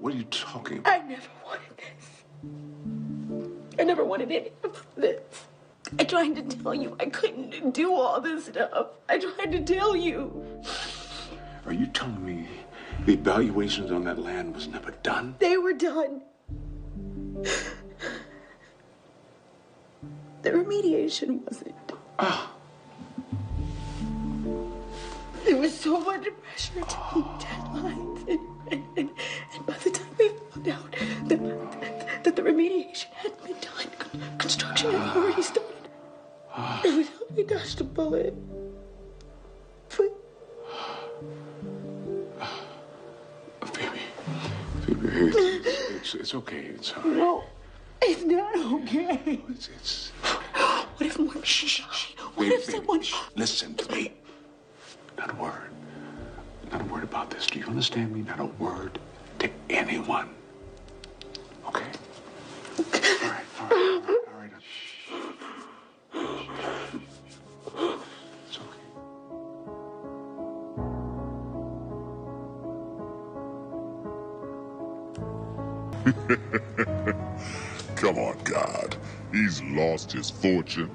what are you talking about? I never wanted this. I never wanted any of this. I tried to tell you I couldn't do all this stuff. I tried to tell you. Are you telling me the evaluations on that land was never done? They were done. The remediation wasn't. There was so much pressure to meet deadlines, and by the time we found out that the remediation hadn't been done, construction had already started. It was how we dodged a bullet. Phoebe, it's okay. It's all right. No, it's not okay. It's... What if more people die? What if someone... Listen to me. Not a word. Not a word about this. Do you understand me? Not a word to anyone. Okay? All right. It's okay. Come on, God. He's lost his fortune,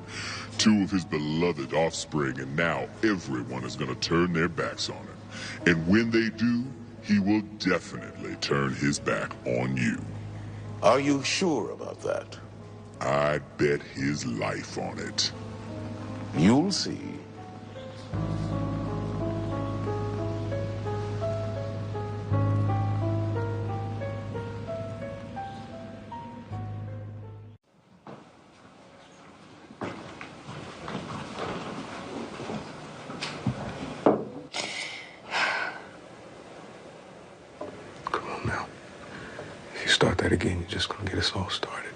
2 of his beloved offspring, and now everyone is going to turn their backs on him. And when they do, he will definitely turn his back on you. Are you sure about that? I bet his life on it. You'll see. Start that again, you're just gonna get us all started.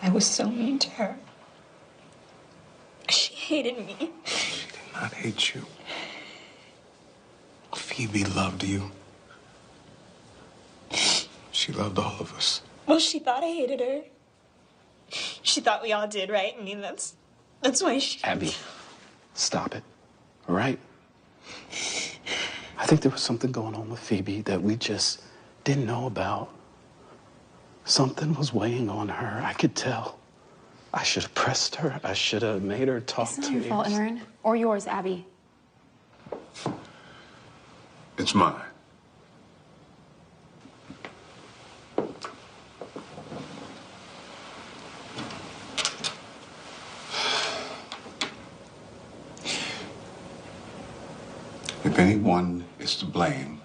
I was so mean to her. She hated me. She did not hate you. Phoebe loved you. She loved all of us. Well, she thought I hated her. She thought we all did, right? I mean, that's why she... Abby, stop it, all right? I think there was something going on with Phoebe that we just didn't know about. Something was weighing on her. I could tell. I should have pressed her. I should have made her talk to me. It's not your fault, Aaron. Or yours, Abby. It's mine. If anyone is to blame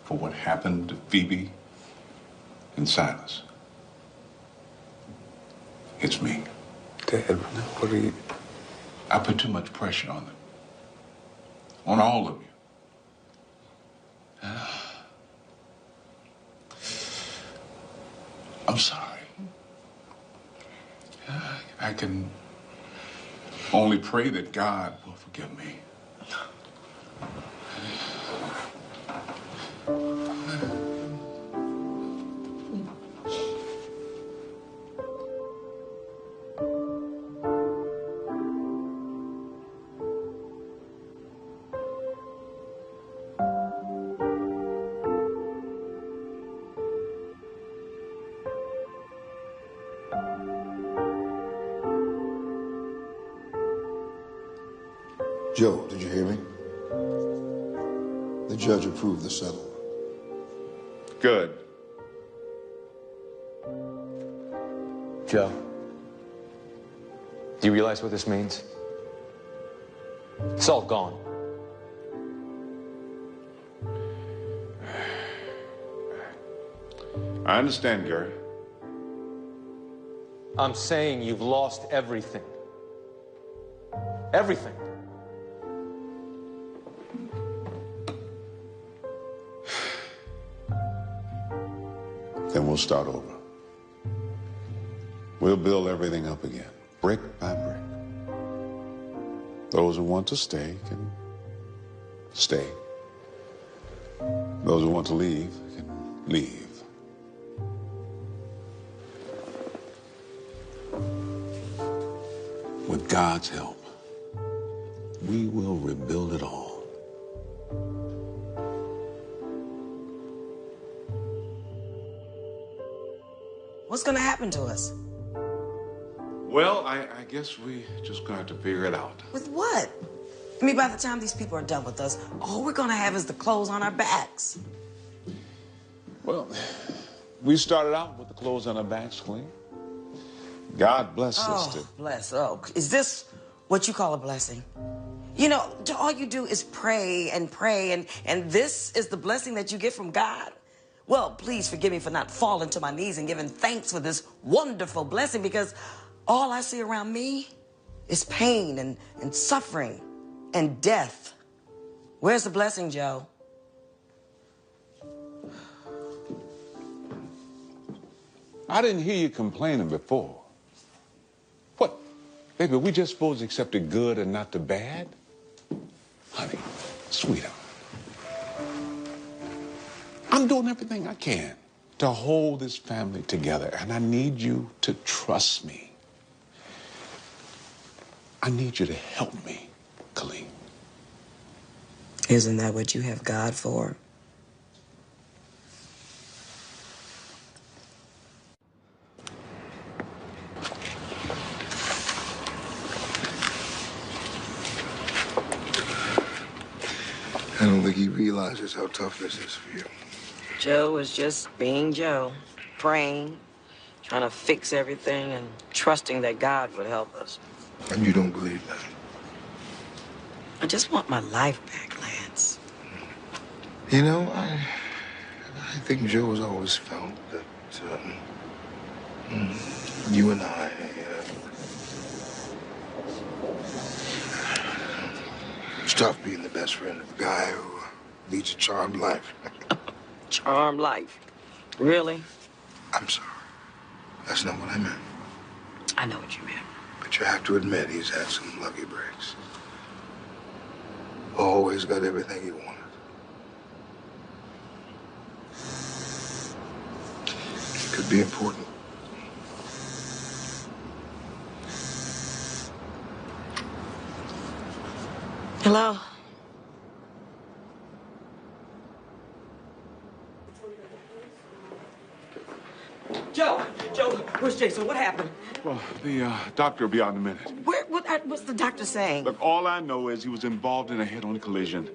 for what happened to Phoebe and Silas, it's me. Dad, what are you... I put too much pressure on them. On all of you. I'm sorry. I can only pray that God will forgive me. Joe, did you hear me? The judge approved the settlement. Good. Joe, do you realize what this means? It's all gone. I understand, Gary. I'm saying you've lost everything. Everything. Then we'll start over. We'll build everything up again, brick by brick. Those who want to stay can stay. Those who want to leave can leave. With God's help, we will rebuild it all. What's gonna happen to us? Well, I guess we just got to figure it out. With what? I mean, by the time these people are done with us, all we're gonna have is the clothes on our backs. Well, we started out with the clothes on our backs clean. God bless us to... Bless. Oh, is this what you call a blessing? You know, all you do is pray, and this is the blessing that you get from God? Well, please forgive me for not falling to my knees and giving thanks for this wonderful blessing, because all I see around me is pain and suffering and death. Where's the blessing, Joe? I didn't hear you complaining before. What? Baby, we just supposed to accept the good and not the bad? Honey, sweetheart, I'm doing everything I can to hold this family together, and I need you to trust me. I need you to help me, Colleen. Isn't that what you have God for? I don't think he realizes how tough this is for you. Joe was just being Joe, praying, trying to fix everything, and trusting that God would help us. And you don't believe that? I just want my life back, Lance. You know, I think Joe has always felt that you and I... it's tough being the best friend of a guy who leads a charmed life. Charmed life? Really? I'm sorry. That's not what I meant. I know what you meant. But you have to admit he's had some lucky breaks. Always got everything he wanted. It could be important. Hello? Joe, where's Jason? What happened? Well, the doctor will be out in a minute. What's the doctor saying? Look, all I know is he was involved in a head-on collision.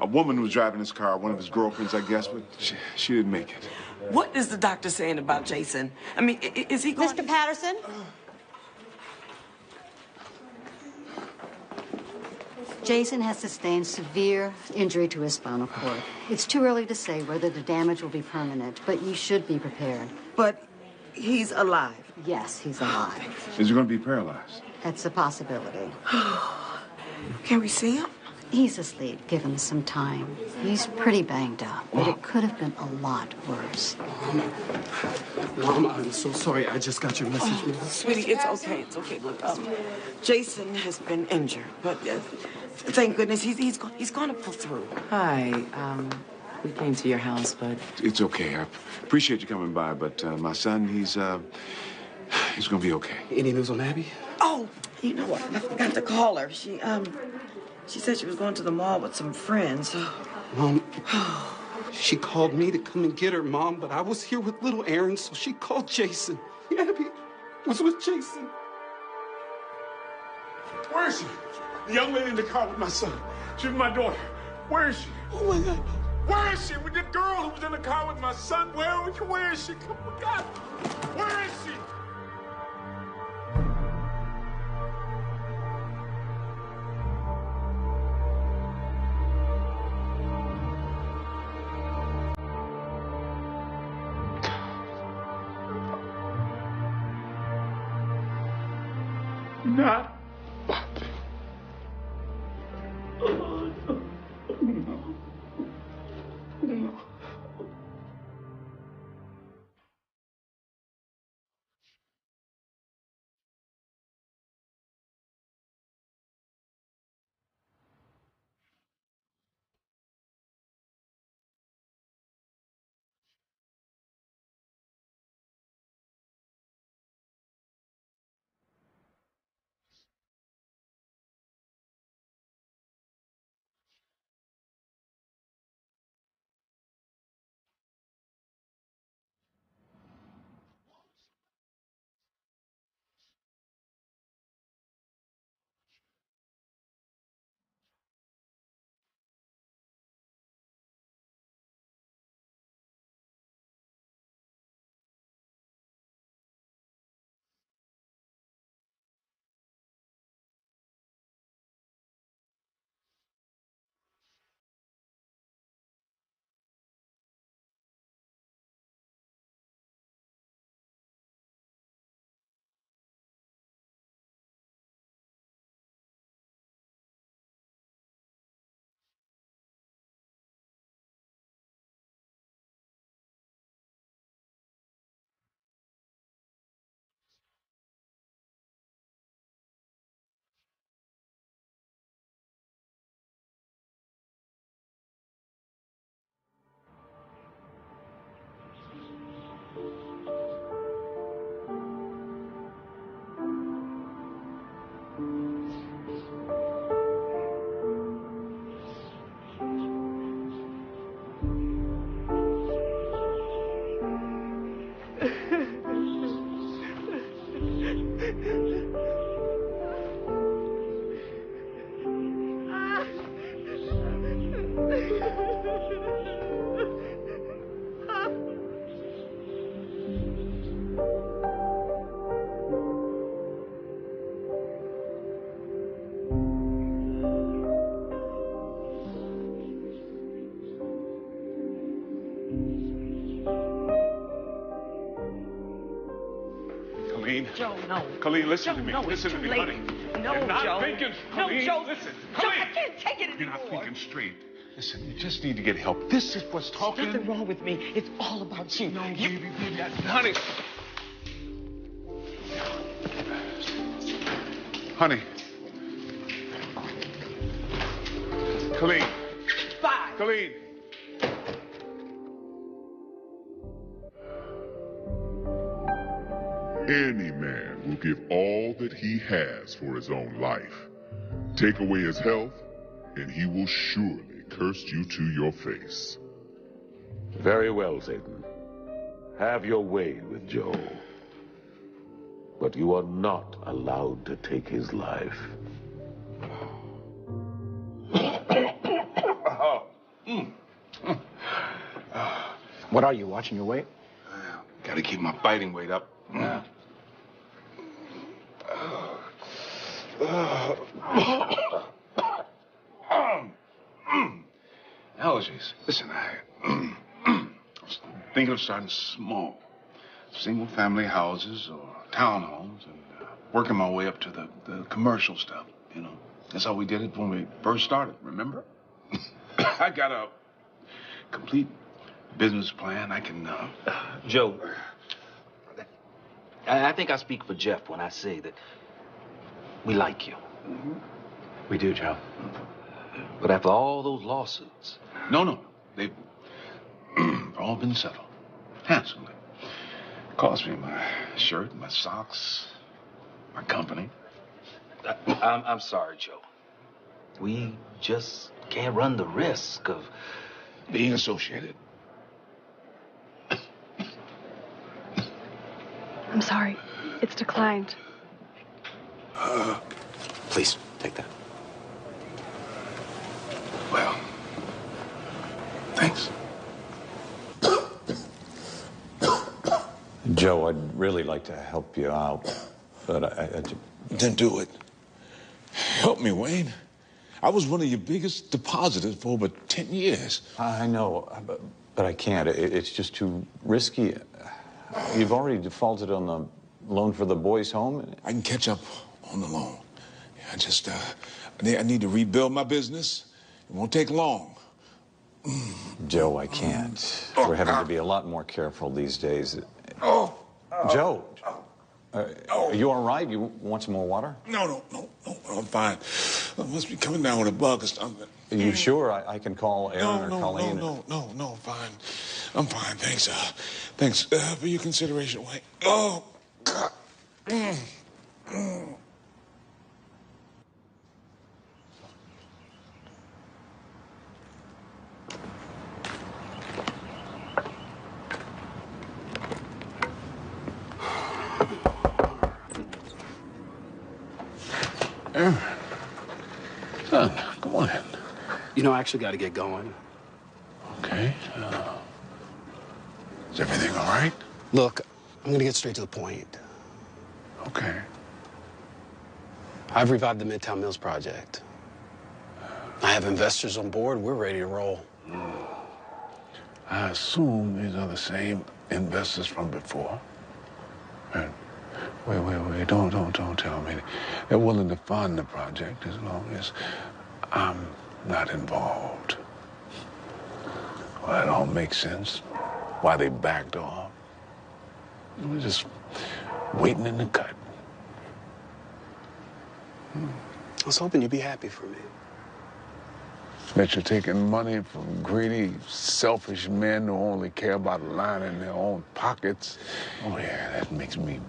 A woman was driving his car, one of his girlfriends, I guess, but she didn't make it. What is the doctor saying about Jason? I mean, is he going... Mr. Patterson? Jason has sustained severe injury to his spinal cord. It's too early to say whether the damage will be permanent, but you should be prepared. But he's alive. Yes, he's alive. Is he going to be paralyzed? That's a possibility. Can we see him? He's asleep. Give him some time. He's pretty banged up, but it could have been a lot worse. Mom, I'm so sorry. I just got your message, Mom. Sweetie, it's okay. It's okay. Look, Jason has been injured, but thank goodness he's going to pull through. Hi, we came to your house, but... It's okay. I appreciate you coming by, but my son, he's gonna be okay. Any news on Abby? Oh, you know what? I forgot to call her. She said she was going to the mall with some friends. Mom, she called me to come and get her, Mom, but I was here with little Aaron, so she called Jason. Abby was with Jason. Where is she? The young lady in the car with my son. She's my daughter. Where is she? Oh, my God. Where is she? With the girl who was in the car with my son. Where is she? Come on, God. Where is she? Not. Joe, no. Colleen, listen to me. Listen to me, honey. No, You're not Joe. thinking, Colleen. No, Joe. Listen, Joe, Colleen. I can't take it You're anymore. not thinking straight. Listen, you just need to get help. This is what's talking. There's nothing wrong with me. It's all about you. No, baby, honey. Honey. Colleen. Bye. Colleen. Any man will give all that he has for his own life. Take away his health, and he will surely curse you to your face. Very well, Satan. Have your way with Joe. But you are not allowed to take his life. What are you, watching your weight? Gotta keep my fighting weight up. Yeah. Allergies. Listen, I was thinking of starting small. Single-family houses or townhomes and working my way up to the commercial stuff, you know. That's how we did it when we first started, remember? I got a complete business plan. I can, Joe, I think I speak for Jeff when I say that we like you. We do, Joe. But after all those lawsuits... No. They've all been settled. Handsomely. Cost me my shirt, my socks, my company. I'm sorry, Joe. We just can't run the risk of... being associated. I'm sorry. It's declined. Please, take that. Well, thanks. Joe, I'd really like to help you out, but I Then do it. Help me, Wayne. I was one of your biggest depositors for over 10 years. I know, but I can't. It's just too risky. You've already defaulted on the loan for the boys' home. I can catch up on the loan. I just, I need to rebuild my business. It won't take long. Joe, I can't. We're having to be a lot more careful these days. Joe, are you all right? You want some more water? No, I'm fine. I must be coming down with a bug or something. Are you sure? I can call Aaron or Colleen? No, I'm fine. I'm fine, thanks. Thanks for your consideration, Wayne. Oh, God. Aaron. Son, come on in. You know, I actually got to get going. Okay. Is everything all right? Look, I'm going to get straight to the point. Okay. I've revived the Midtown Mills project. I have investors on board. We're ready to roll. I assume these are the same investors from before. And wait, don't tell me. They're willing to fund the project as long as I'm not involved. Well, that all makes sense. Why they backed off. We're just waiting in the cut. I was hoping you'd be happy for me. That you're taking money from greedy, selfish men who only care about lining their own pockets. Oh, yeah, that makes me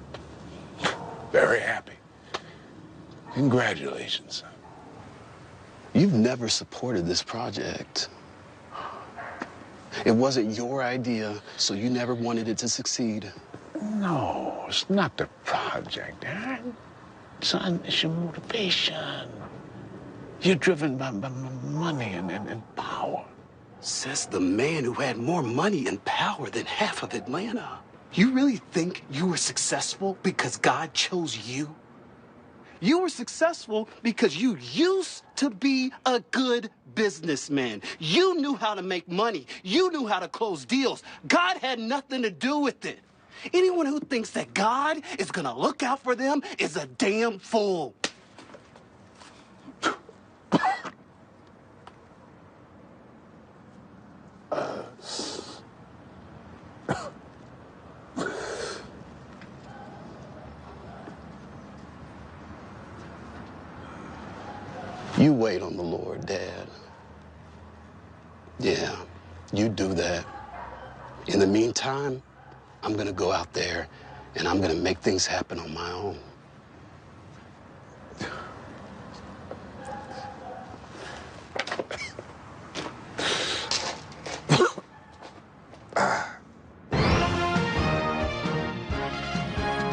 very happy. Congratulations, son. You've never supported this project. It wasn't your idea, so you never wanted it to succeed. No, it's not the project, Aaron. Son, it's your motivation. You're driven by money and power. Says the man who had more money and power than half of Atlanta. You really think you were successful because God chose you? You were successful because you used to be a good businessman. You knew how to make money. You knew how to close deals. God had nothing to do with it. Anyone who thinks that God is gonna look out for them is a damn fool. You wait on the Lord, Dad. Yeah, you do that. In the meantime, I'm gonna go out there and I'm gonna make things happen on my own.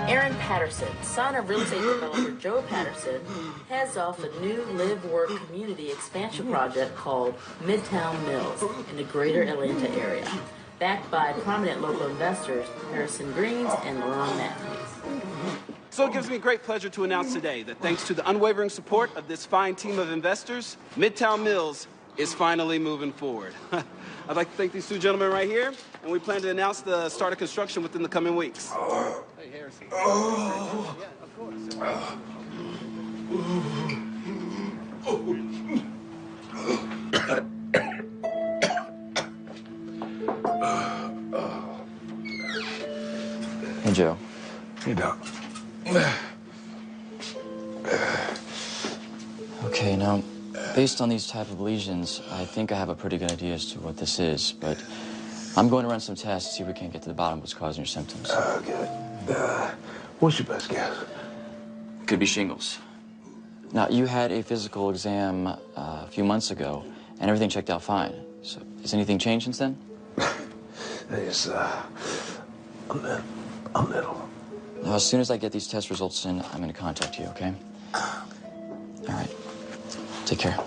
Aaron Patterson, son of real estate developer Joe Patterson, heads off a new live-work community expansion project called Midtown Mills in the greater Atlanta area, backed by prominent local investors Harrison Greens and LaRon Matthews. So it gives me great pleasure to announce today that thanks to the unwavering support of this fine team of investors, Midtown Mills is finally moving forward. I'd like to thank these two gentlemen right here, and we plan to announce the start of construction within the coming weeks. Hey, Harrison. Hey, Joe. Hey, Doc. Okay, now, based on these type of lesions, I think I have a pretty good idea as to what this is, but I'm going to run some tests to see if we can't get to the bottom of what's causing your symptoms. Okay. What's your best guess? Could be shingles. Now, you had a physical exam a few months ago, and everything checked out fine. So, has anything changed since then? It's, a little. Now, as soon as I get these test results in, I'm going to contact you, okay? All right. Take care.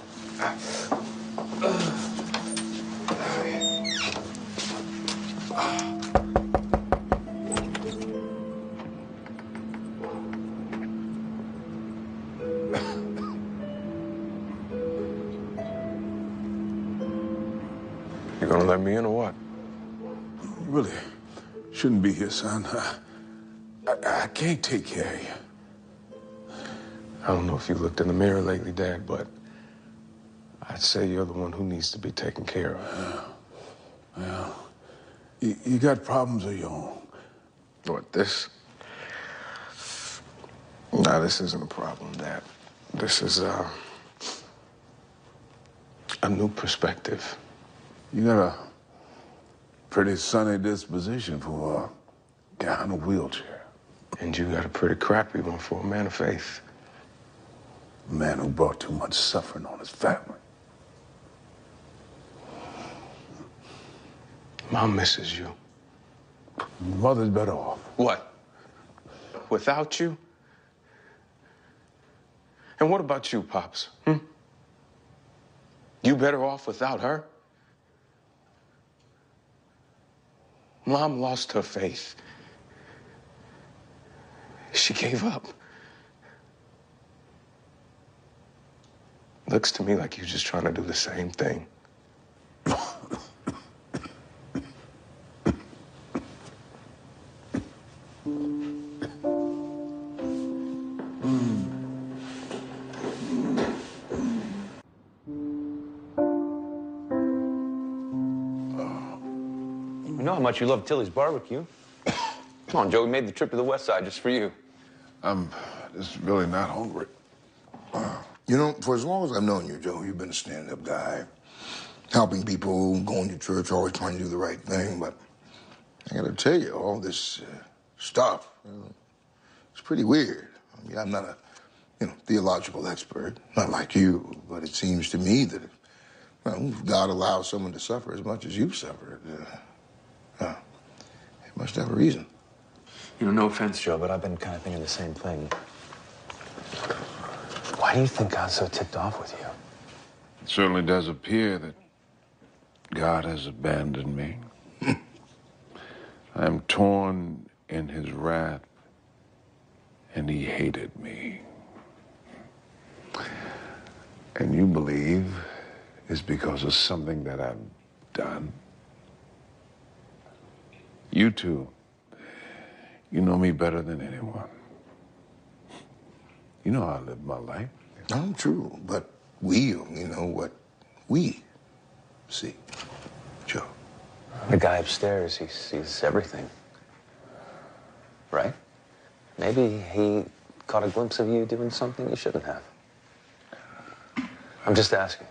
You gonna let me in or what? You really shouldn't be here, son. I can't take care of you. I don't know if you looked in the mirror lately, Dad, but I'd say you're the one who needs to be taken care of. Well, you got problems of your own. What, this? No, this isn't a problem, Dad. This is a new perspective. You got a pretty sunny disposition for a guy in a wheelchair. And you got a pretty crappy one for a man of faith. A man who brought too much suffering on his family. Mom misses you. Mother's better off. What? Without you? And what about you, Pops? You better off without her? Mom lost her faith. She gave up. Looks to me like you're just trying to do the same thing. You know how much you love Tilly's barbecue. Come on, Joe, we made the trip to the west side just for you. I'm just really not hungry. You know, for as long as I've known you, Joe, you've been a stand-up guy, helping people, going to church, always trying to do the right thing. But I gotta tell you, all this stuff, it's pretty weird. I mean, I'm not a, theological expert, not like you, but it seems to me that, if God allows someone to suffer as much as you've suffered, it must have a reason. You know, no offense, Joe, but I've been kind of thinking the same thing. Why do you think God's so ticked off with you? It certainly does appear that God has abandoned me. I am torn in his wrath, and he hated me. And you believe it's because of something that I've done? You two, you know me better than anyone. You know how I live my life. No, true, but we only know what we see. Joe. The guy upstairs, he sees everything. Right? Maybe he caught a glimpse of you doing something you shouldn't have. I'm just asking.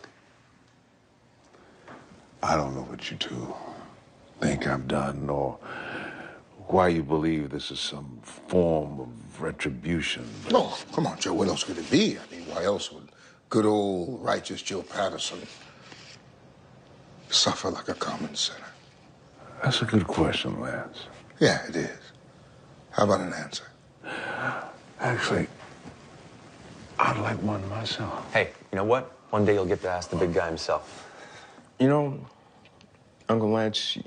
I don't know what you two think I've done, or why you believe this is some form of retribution. Oh, come on, Joe. What else could it be? I mean, why else would good old righteous Joe Patterson suffer like a common sinner? That's a good question, Lance. Yeah, it is. How about an answer? Actually, I'd like one myself. Hey, you know what? One day you'll get to ask the big guy himself. You know, Uncle Lance,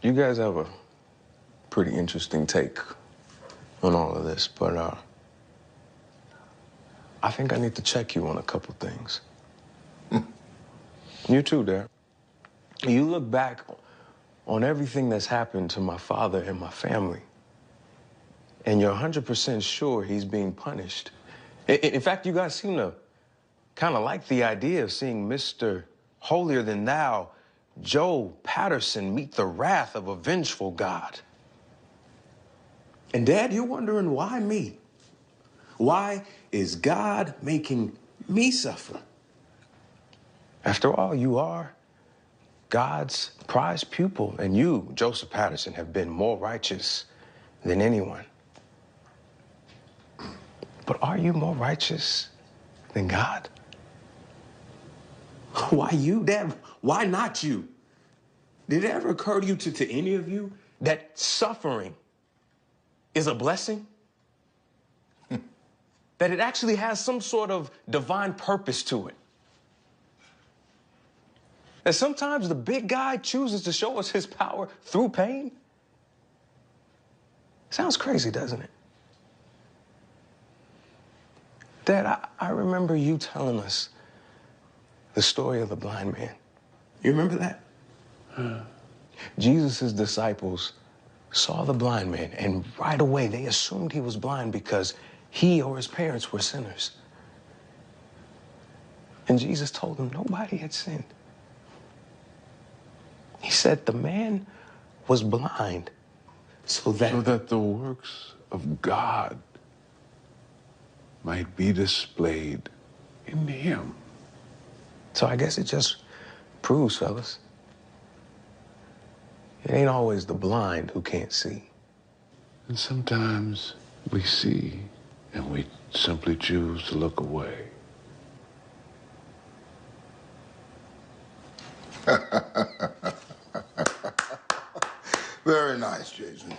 you guys have a pretty interesting take on all of this, but I think I need to check you on a couple things. You too, Dad. You look back on everything that's happened to my father and my family, and you're 100% sure he's being punished. In fact, you guys seem to kind of like the idea of seeing Mr. Holier-than-thou, Joe Patterson, meet the wrath of a vengeful God. And Dad, you're wondering why me? Why is God making me suffer? After all, you are God's prized pupil, and you, Joseph Patterson, have been more righteous than anyone. But are you more righteous than God? Why you, Dad? Why not you? Did it ever occur to you, to any of you, that suffering is a blessing? That it actually has some sort of divine purpose to it? That sometimes the big guy chooses to show us his power through pain? Sounds crazy, doesn't it? Dad, I remember you telling us the story of the blind man. You remember that? Jesus' disciples saw the blind man, and right away they assumed he was blind because he or his parents were sinners. And Jesus told them nobody had sinned. He said the man was blind so that the works of God might be displayed in him. So I guess it just proves, fellas, it ain't always the blind who can't see. And sometimes we see and we simply choose to look away. Very nice, Jason.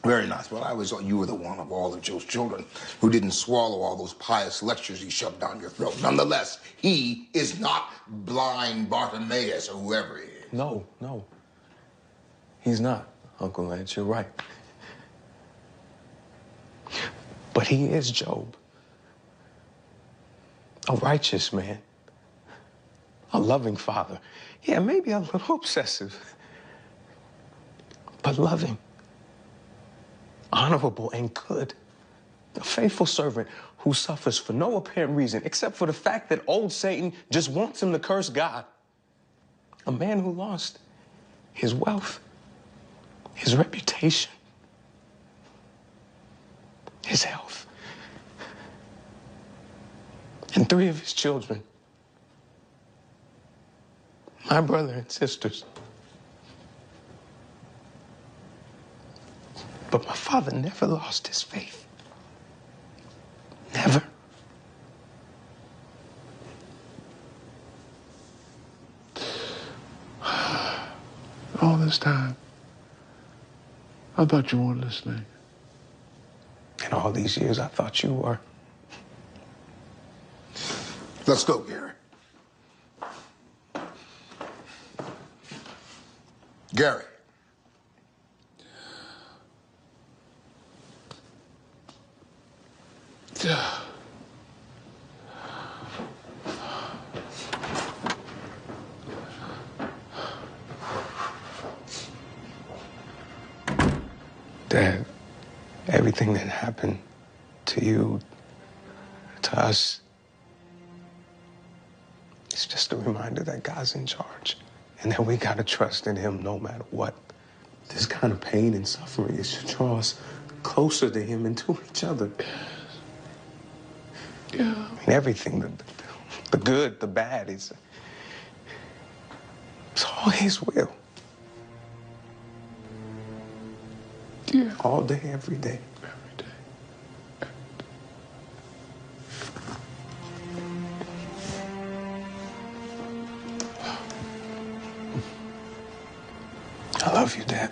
Very nice. Well, you were the one of all of Joe's children who didn't swallow all those pious lectures he shoved down your throat. Nonetheless, he is not blind Bartimaeus or whoever he is. No. He's not, Uncle Lance. You're right. But he is Job. A righteous man. A loving father. Yeah, maybe a little obsessive. But loving. Honorable and good. A faithful servant who suffers for no apparent reason except for the fact that old Satan just wants him to curse God. A man who lost his wealth, his reputation, his health, and 3 of his children, my brother and sisters. But my father never lost his faith. Never. All this time, I thought you weren't listening. And all these years, I thought you were. Let's go, Gary. Gary. Dad, everything that happened to you, to us, it's just a reminder that God's in charge and that we gotta trust in him no matter what. This kind of pain and suffering is to draw us closer to him and to each other. Yeah. I mean, everything, the good, the bad, it's all his will. Yeah. All day, every day. I love you, Dad.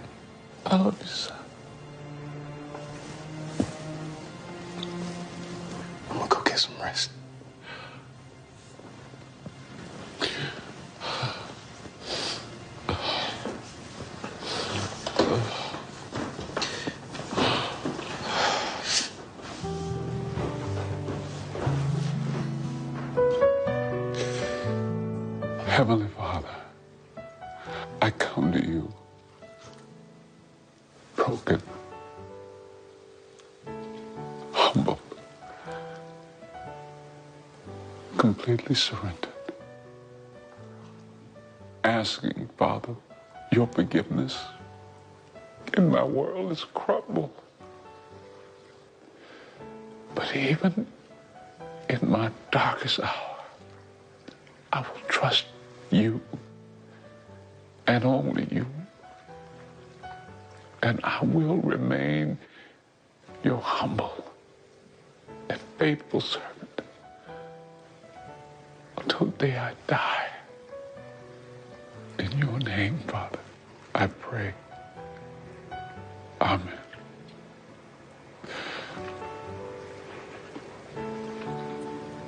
I love you, son. I'm gonna go get some rest. Heavenly Father, I come to you broken, completely surrendered, asking, Father, your forgiveness, and my world is crumbled. But even in my darkest hour, I will trust you and only you. And I will remain your humble and faithful servant until the day I die. In your name, Father, I pray. Amen.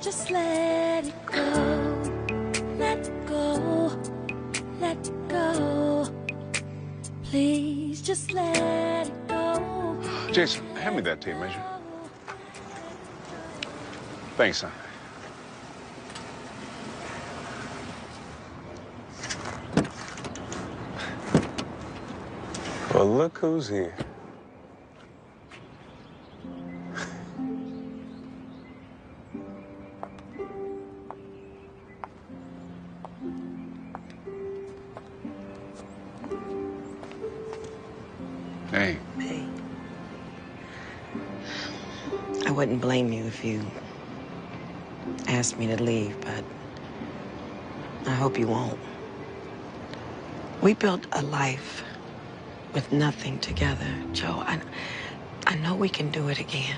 Just let it go, let go, let go. Please just let it go. Jason, hand me that tape measure. Thanks, son. Well, look who's here. Hey. Hey. I wouldn't blame you if you asked me to leave, but I hope you won't. We built a life with nothing together, Joe. I know we can do it again.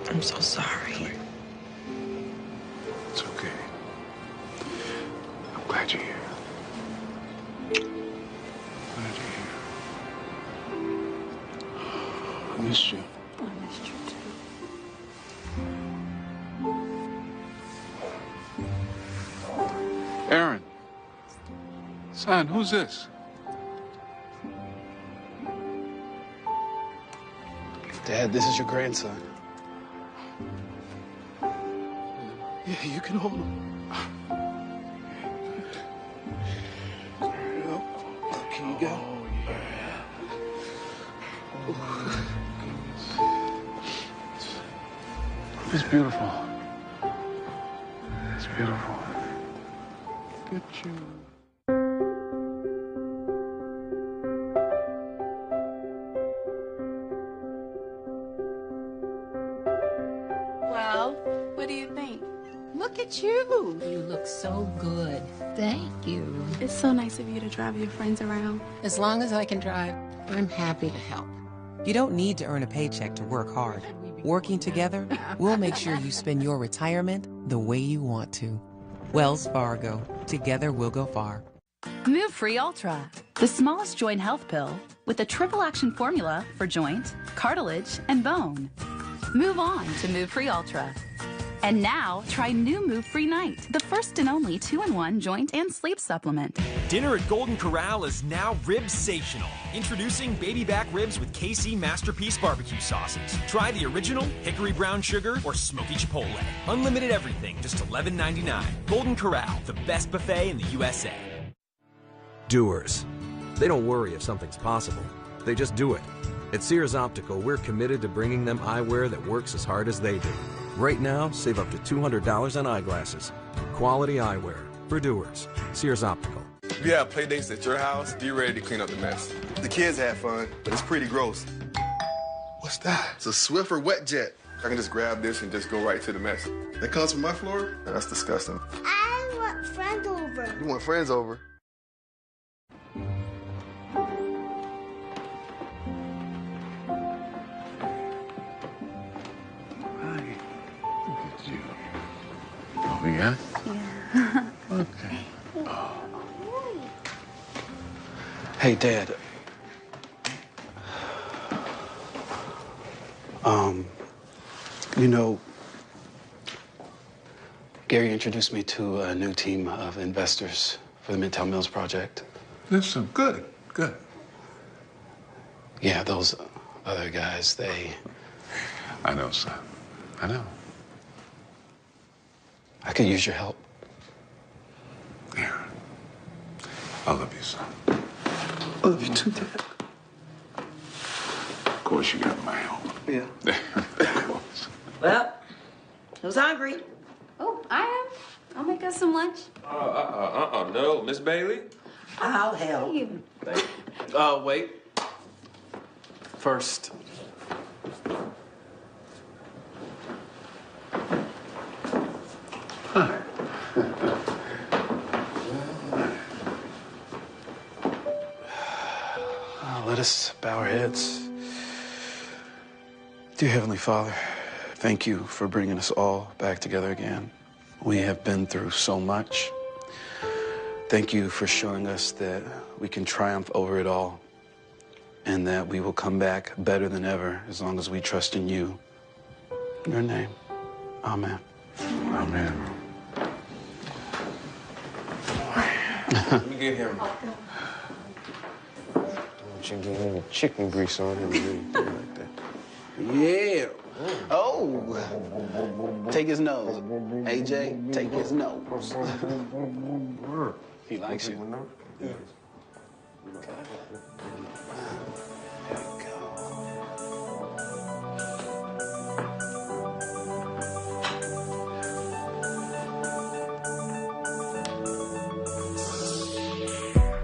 I'm so sorry. It's okay. I'm glad you're here. Glad you're here. I missed you. I missed you too. Aaron. Son, who's this? Dad, this is your grandson. Yeah, you can hold him. Look, here you go. It's beautiful. It's beautiful. Good you. Well, what do you think? Look at you. You look so good. Thank you. It's so nice of you to drive your friends around. As long as I can drive, I'm happy to help. You don't need to earn a paycheck to work hard. Working together, we'll make sure you spend your retirement the way you want to. Wells Fargo. Together we'll go far. Move Free Ultra, the smallest joint health pill with a triple action formula for joint, cartilage, and bone. Move on to Move Free Ultra. And now, try new Move Free Night, the first and only 2-in-1 joint and sleep supplement. Dinner at Golden Corral is now Ribsational. Introducing baby back ribs with KC Masterpiece barbecue sauces. Try the original, hickory brown sugar, or smoky chipotle. Unlimited everything, just $11.99. Golden Corral, the best buffet in the USA. Doers. They don't worry if something's possible. They just do it. At Sears Optical, we're committed to bringing them eyewear that works as hard as they do. Right now, save up to $200 on eyeglasses. Quality eyewear for doers. Sears Optical. If you have play dates at your house, be ready to clean up the mess. The kids had fun, but it's pretty gross. What's that? It's a Swiffer wet jet. I can just grab this and just go right to the mess. That comes from my floor? That's disgusting. I want friends over. You want friends over? Oh, yeah? Yeah. Okay. Hey, Dad. You know, Gary introduced me to a new team of investors for the Midtown Mills project. Listen, good, good. Yeah, those other guys, they... I know, son. I know. I could use your help. Aaron, I love you, son. I love you too, Dad. Of course, you got my help. Yeah. Of course. Well, who's hungry? Oh, I us some lunch? No, Miss Bailey. I'll help. Wait. First. Hi. Let us bow our heads. Dear Heavenly Father, thank you for bringing us all back together again. We have been through so much. Thank you for showing us that we can triumph over it all and that we will come back better than ever as long as we trust in you. In your name, amen. Amen. Let me get him. You get any chicken grease on him, like that. Yeah. Oh. Take his nose. AJ, take his nose. He likes you. Yeah. Okay. There we go.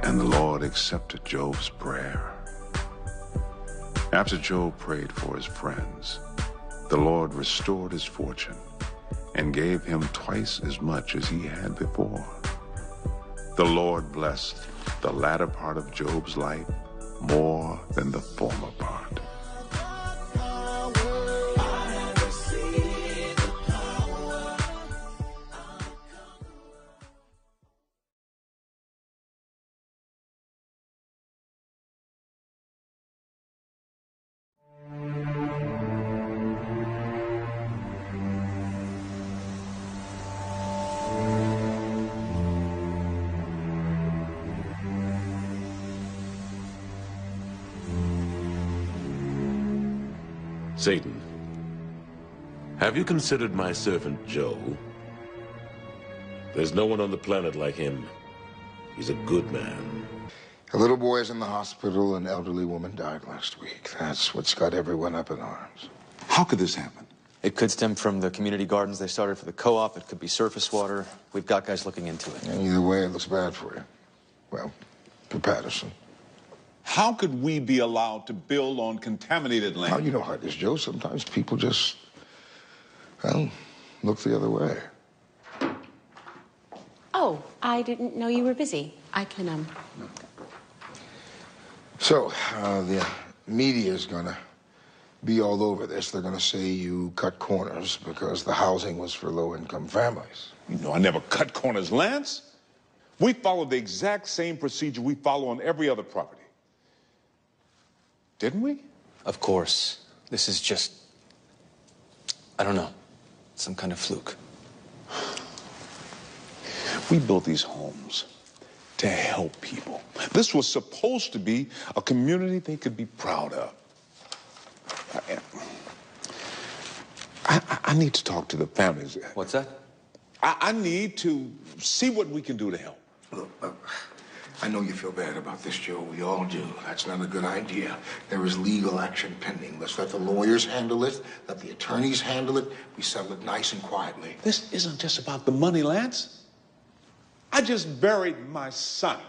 And the Lord accepted Job's prayer. After Job prayed for his friends, the Lord restored his fortune and gave him twice as much as he had before. The Lord blessed the latter part of Job's life more than the former part. Satan, have you considered my servant Job? There's no one on the planet like him. He's a good man. A little boy is in the hospital. An elderly woman died last week. That's what's got everyone up in arms. How could this happen? It could stem from the community gardens they started for the co-op. It could be surface water. We've got guys looking into it. Either way, it looks bad for you. Well, for Patterson. How could we be allowed to build on contaminated land? Well, you know how it is, Joe. Sometimes people just, well, look the other way. Oh, I didn't know you were busy. I can, So, the media is gonna be all over this. They're gonna say you cut corners because the housing was for low-income families. You know, I never cut corners, Lance. We followed the exact same procedure we follow on every other property. Didn't we? Of course. This is just, I don't know, some kind of fluke. We built these homes to help people. This was supposed to be a community they could be proud of. I need to talk to the families. What's that? I need to see what we can do to help. Look, I know you feel bad about this, Joe. We all do. That's not a good idea. There is legal action pending. Let's let the lawyers handle it. Let the attorneys handle it. We settle it nice and quietly. This isn't just about the money, Lance. I just buried my son.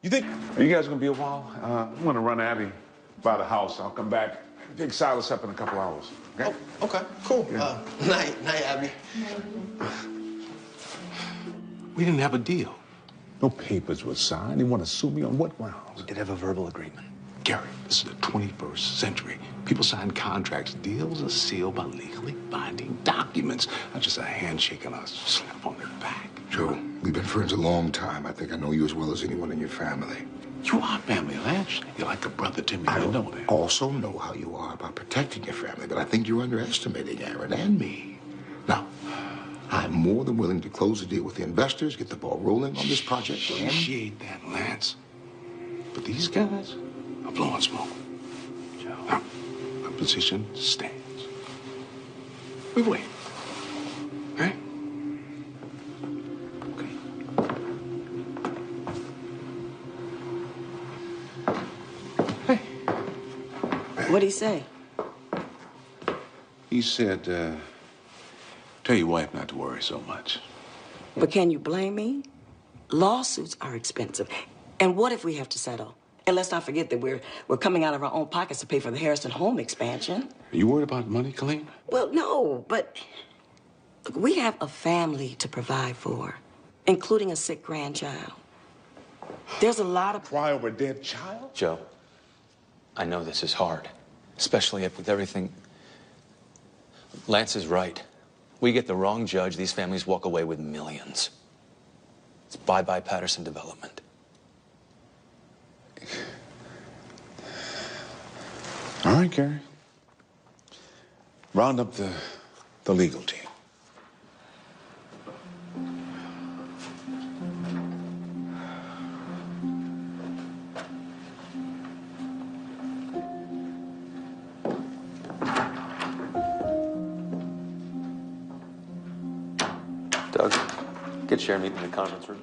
You think... Are you guys going to be a while? I'm going to run Abby by the house. I'll come back. Pick Silas up in a couple hours. Okay? Oh, okay, cool. Yeah. Night, Abby. We didn't have a deal. No papers were signed. They want to sue me on what grounds? We did have a verbal agreement. Gary, this is the 21st century. People sign contracts. Deals are sealed by legally binding documents, not just a handshake and a slap on the back. Joe, we've been friends a long time. I think I know you as well as anyone in your family. You are family, Lance. You're like a brother to me. I know that. Also know how you are about protecting your family, but I think you're underestimating Aaron and me. Now, I'm more than willing to close the deal with the investors, get the ball rolling on this project. Appreciate that, Lance. But these guys are blowing smoke. Now, my position stands. We wait. Okay? What'd he say? He said, tell your wife not to worry so much. But can you blame me? Lawsuits are expensive. And what if we have to settle? And let's not forget that we're coming out of our own pockets to pay for the Harrison home expansion. Are you worried about money, Colleen? Well, no, but look, we have a family to provide for, including a sick grandchild. There's a lot of... Cry over a dead child? Joe, I know this is hard, especially with everything. Lance is right. We get the wrong judge, these families walk away with millions. It's bye-bye Patterson Development. All right, Gary. Round up the legal team. Doug, get Sharon meet in the conference room.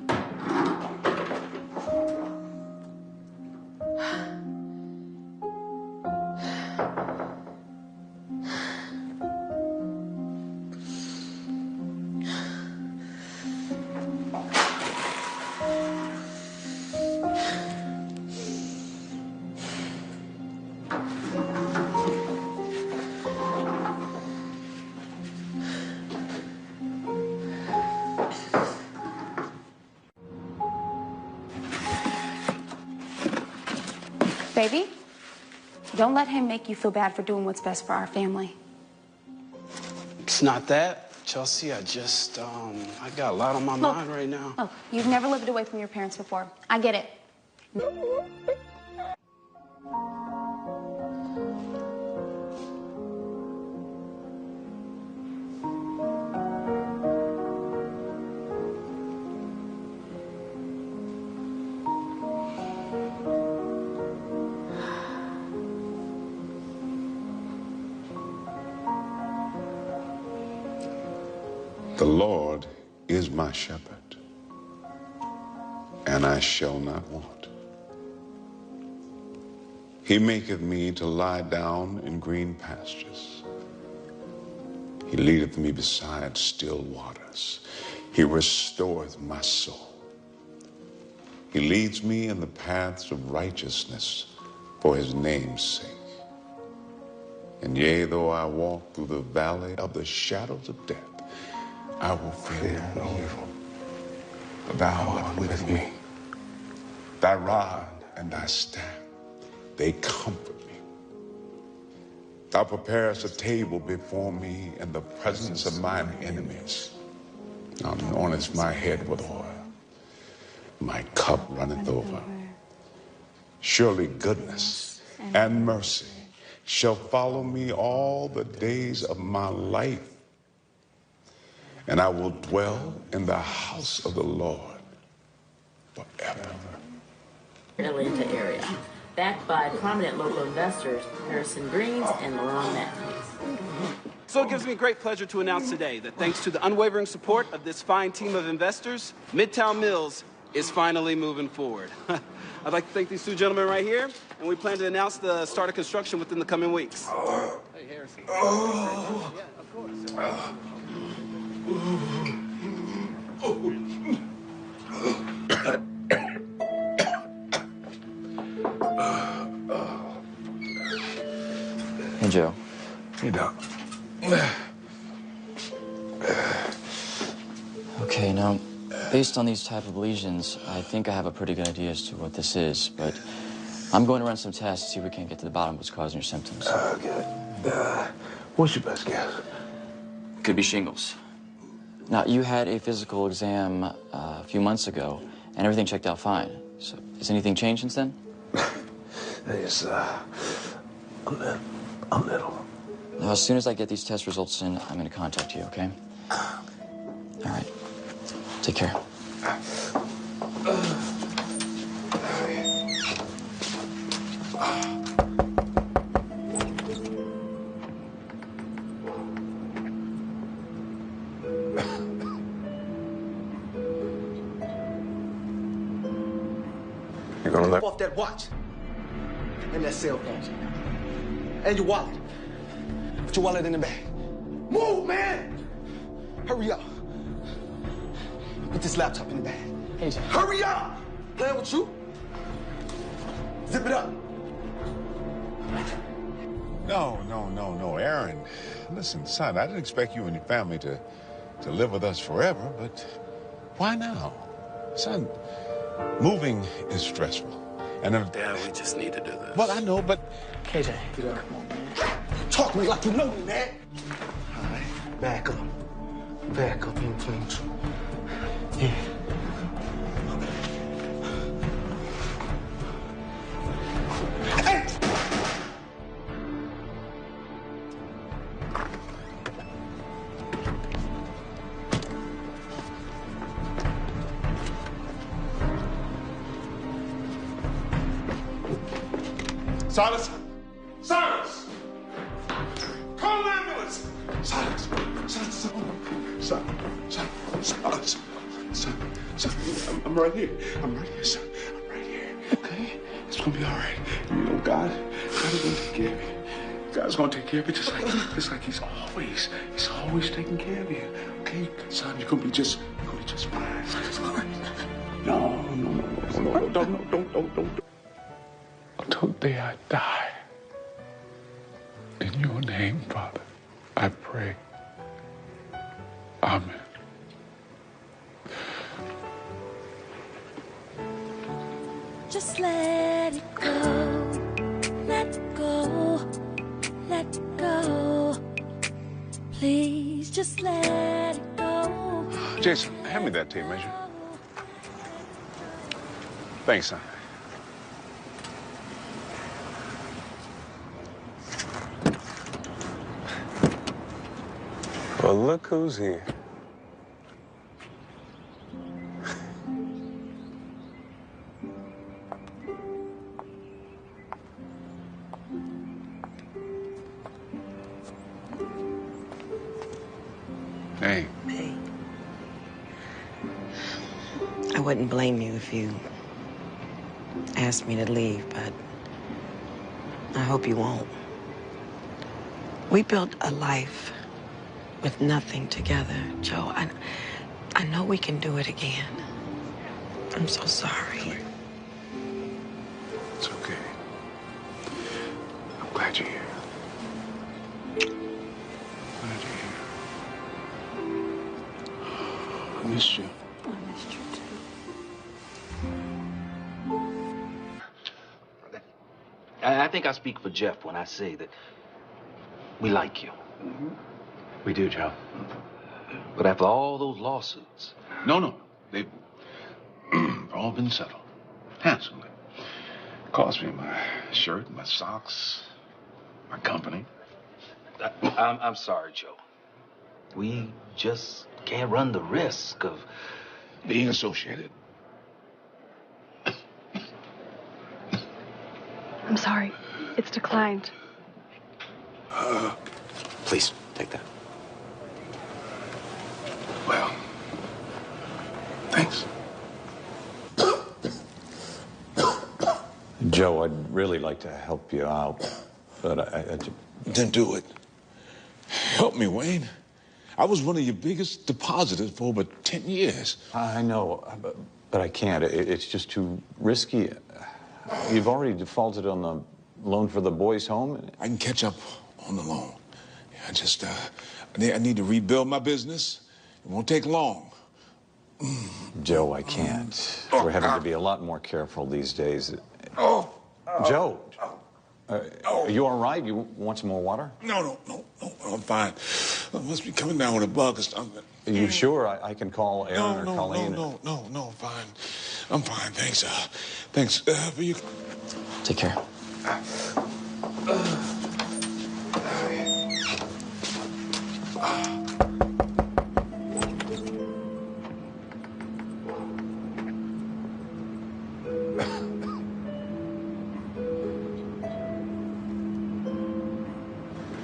Baby, don't let him make you feel bad for doing what's best for our family. It's not that, Chelsea. I just, I got a lot on my mind right now. Look, you've never lived away from your parents before. I get it. The Lord is my shepherd, and I shall not want. He maketh me to lie down in green pastures. He leadeth me beside still waters. He restoreth my soul. He leads me in the paths of righteousness for his name's sake. And yea, though I walk through the valley of the shadows of death, I will fear no evil, for thou art with me. Thy rod and thy staff, they comfort me. Thou preparest a table before me in the presence of mine enemies. Thou anointest my head with oil. My cup runneth over. Surely goodness and mercy shall follow me all the days of my life, and I will dwell in the house of the Lord forever. Atlanta area, backed by prominent local investors Harrison Greens and Laurent Matthews. So it gives me great pleasure to announce today that thanks to the unwavering support of this fine team of investors, Midtown Mills is finally moving forward. I'd like to thank these two gentlemen right here, and we plan to announce the start of construction within the coming weeks. Hey, Harrison. Yeah, of course. Hey, Joe. Hey, Doc. Okay, now, based on these type of lesions, I think I have a pretty good idea as to what this is, but I'm going to run some tests to see if we can't get to the bottom of what's causing your symptoms. Okay. What's your best guess? Could be shingles. Now, you had a physical exam a few months ago, and everything checked out fine. So, has anything changed since then? It's, a little. Now, as soon as I get these test results in, I'm going to contact you, okay? All right. Take care. You're gonna let... Off that watch and that cell phone and your wallet. Put your wallet in the bag. Move, man! Hurry up. Put this laptop in the bag. Hey, Jay. Hurry up! Playing with you? Zip it up. No, Aaron. Listen, son, I didn't expect you and your family to live with us forever, but why now? Son, moving is stressful. And Dad, we just need to do this. Well, I know, but... KJ, get up. Come on, man. Talk to me like you know me, man. All right, back up. Back up in between you. Yeah. Hey! Silas! Silas! Call an ambulance! Silas! Son, I'm right here. I'm right here, son. I'm right here. Okay? It's gonna be all right. You know, God is gonna take care of you. God's gonna take care of you just like he's always taking care of you. Okay? Son, you're gonna be just fine. No, don't. Until the day I die, in your name, Father, I pray. Amen. Just let it go, let go, let go. Please just let it go. Jason, hand me that tape measure. Thanks, son. Well, look who's here. Hey. Hey. I wouldn't blame you if you asked me to leave, but I hope you won't. We built a life with nothing together, Joe. I know we can do it again. I'm so sorry. It's okay. I'm glad you're here. Glad you're here. I missed you. I missed you too. I think I speak for Jeff when I say that we like you. Mm-hmm. We do, Joe. But after all those lawsuits... No. They've all been settled. Handsomely. Cost me my shirt, my socks, my company. I'm sorry, Joe. We just can't run the risk of... being associated. I'm sorry. It's declined. Please, take that. Well, thanks. Joe, I'd really like to help you out, but I Then do it. Help me, Wayne. I was one of your biggest depositors for over 10 years. I know, but I can't. It's just too risky. You've already defaulted on the loan for the boys' home. I can catch up on the loan. I just, I need to rebuild my business. It won't take long. Joe, I can't. We're having to be a lot more careful these days. Joe, are you all right? You want some more water? No, I'm fine. I must be coming down with a bug or something. Are you sure? I can call Aaron or Colleen? No, I'm fine. I'm fine, thanks. Thanks for you. Take care.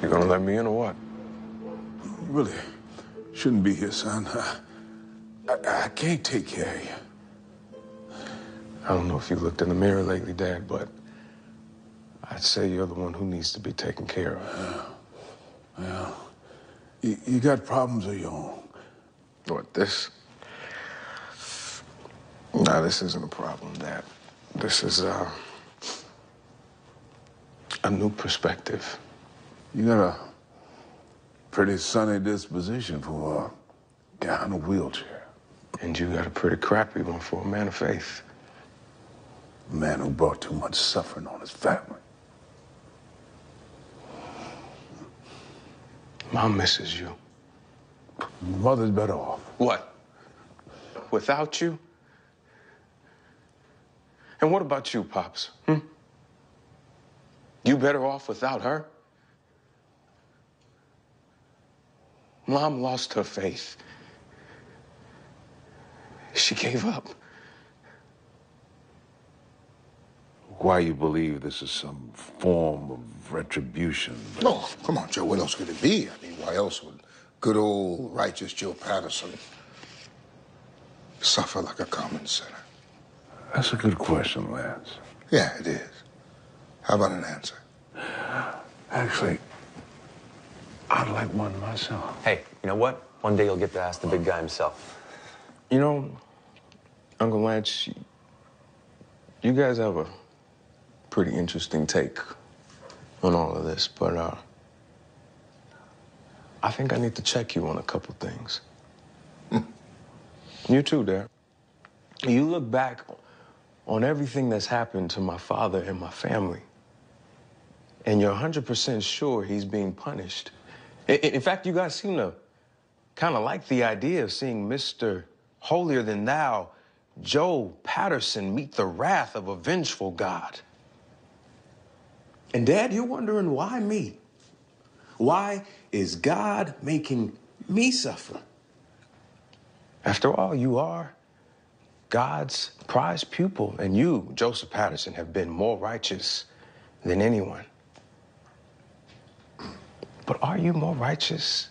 You gonna let me in or what? You really shouldn't be here, son. I can't take care of you. I don't know if you looked in the mirror lately, Dad, but I'd say you're the one who needs to be taken care of. Yeah. You got problems of your own. What, this? No, this isn't a problem, Dad. This is a new perspective. You got a pretty sunny disposition for a guy in a wheelchair. And you got a pretty crappy one for a man of faith. A man who brought too much suffering on his family. Mom misses you. Mother's better off. What? Without you? And what about you, Pops? You better off without her? Mom lost her faith. She gave up. Why you believe this is some form of retribution? Oh, come on, Joe. What else could it be? I mean, why else would good old righteous Joe Patterson suffer like a common sinner? That's a good question, Lance. Yeah, it is. How about an answer? Actually, I'd like one myself. Hey, you know what? One day you'll get to ask the big guy himself. You know, Uncle Lance, you guys have a pretty interesting take on all of this, but I think I need to check you on a couple things. You too, Dad. You look back on everything that's happened to my father and my family, and you're 100% sure he's being punished. In fact, you guys seem to kind of like the idea of seeing Mr. Holier-than-thou Joe Patterson meet the wrath of a vengeful God. And Dad, you're wondering why me? Why is God making me suffer? After all, you are God's prized pupil, and you, Joseph Patterson, have been more righteous than anyone. But are you more righteous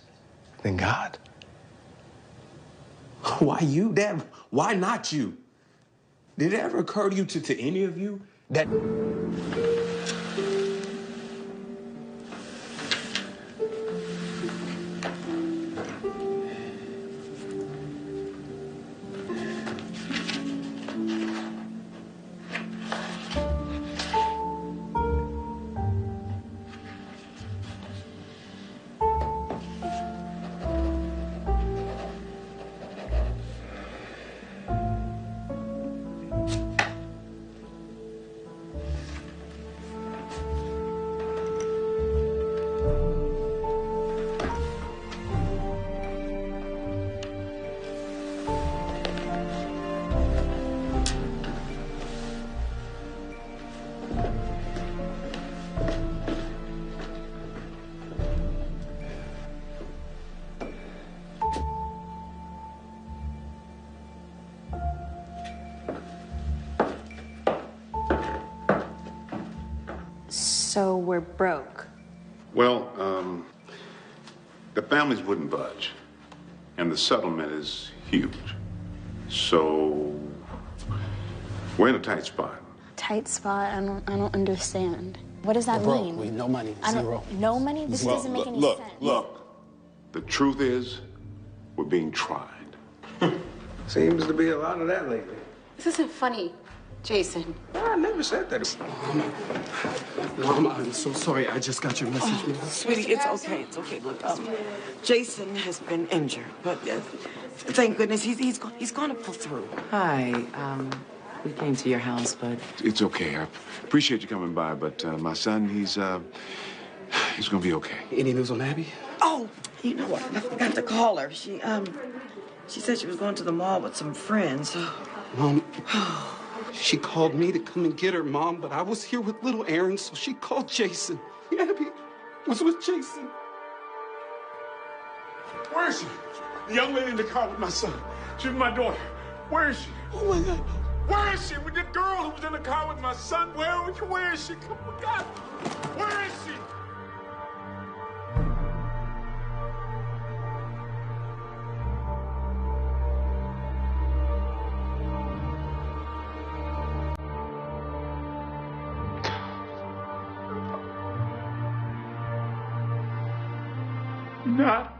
than God? Why you, Dad? Why not you? Did it ever occur to you, to any of you, that... So we're broke. Well, the families wouldn't budge, and the settlement is huge. So we're in a tight spot. Tight spot? I don't understand. What does that mean? We no money, zero. No money? This doesn't make any sense. Look. The truth is, we're being tried. Seems to be a lot of that lately. This isn't funny, Jason. I never said that. Mama, I'm so sorry. I just got your message, Mama. Sweetie, it's okay. It's okay. Look, Jason has been injured, but thank goodness he's going to pull through. Hi, we came to your house, but... It's okay. I appreciate you coming by, but my son, he's gonna be okay. Any news on Abby? Oh, you know what? I forgot to call her. She said she was going to the mall with some friends. Mom, she called me to come and get her, Mom, but I was here with little Aaron, so she called Jason. Abby was with Jason. Where is she? The young lady in the car with my son. She's my daughter. Where is she? Oh, my God. Where is she? With the girl who was in the car with my son. Where is she? Come on, God. Where is she? Not.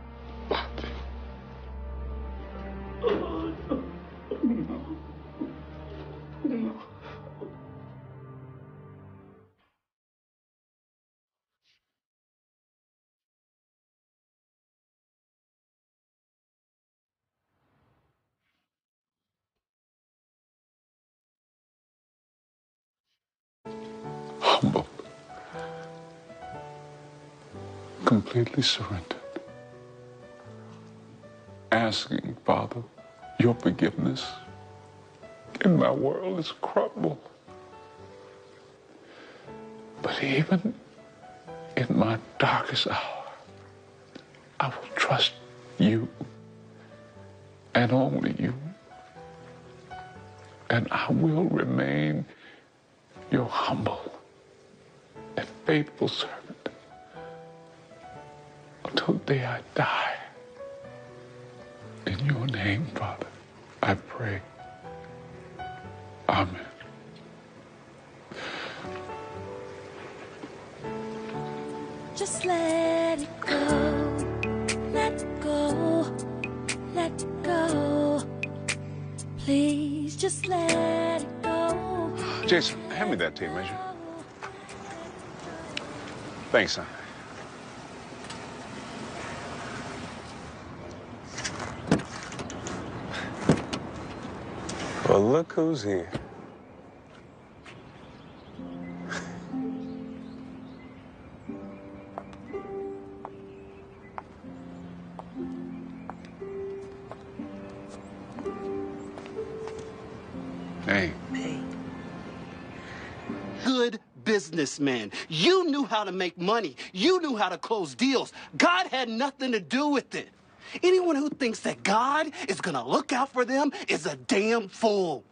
completely surrendered, asking, Father, your forgiveness, and my world is crumbled. But even in my darkest hour, I will trust you and only you. And I will remain your humble and faithful servant until the day I die. In your name, Father, I pray. Amen. Just let it go, let go, let go. Please just let it go. Jason, hand me that tape measure. Thanks, son. Well, look who's here. Hey. Good businessman. You knew how to make money. You knew how to close deals. God had nothing to do with it. Anyone who thinks that God is gonna look out for them is a damn fool.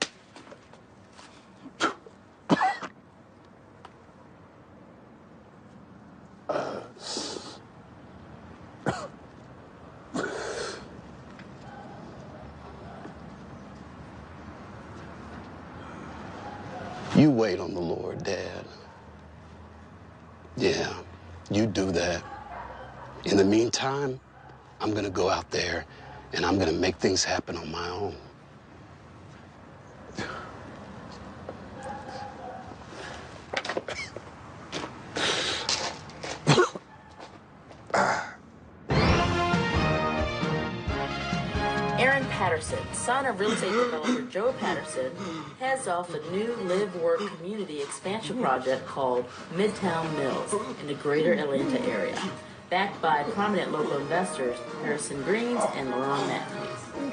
You wait on the Lord, Dad. Yeah, you do that. In the meantime, I'm gonna go out there and I'm gonna make things happen on my own. Aaron Patterson, son of real estate developer Joe Patterson, heads off a new live-work community expansion project called Midtown Mills in the greater Atlanta area, backed by prominent local investors Harrison Greens and Laurent Matthews.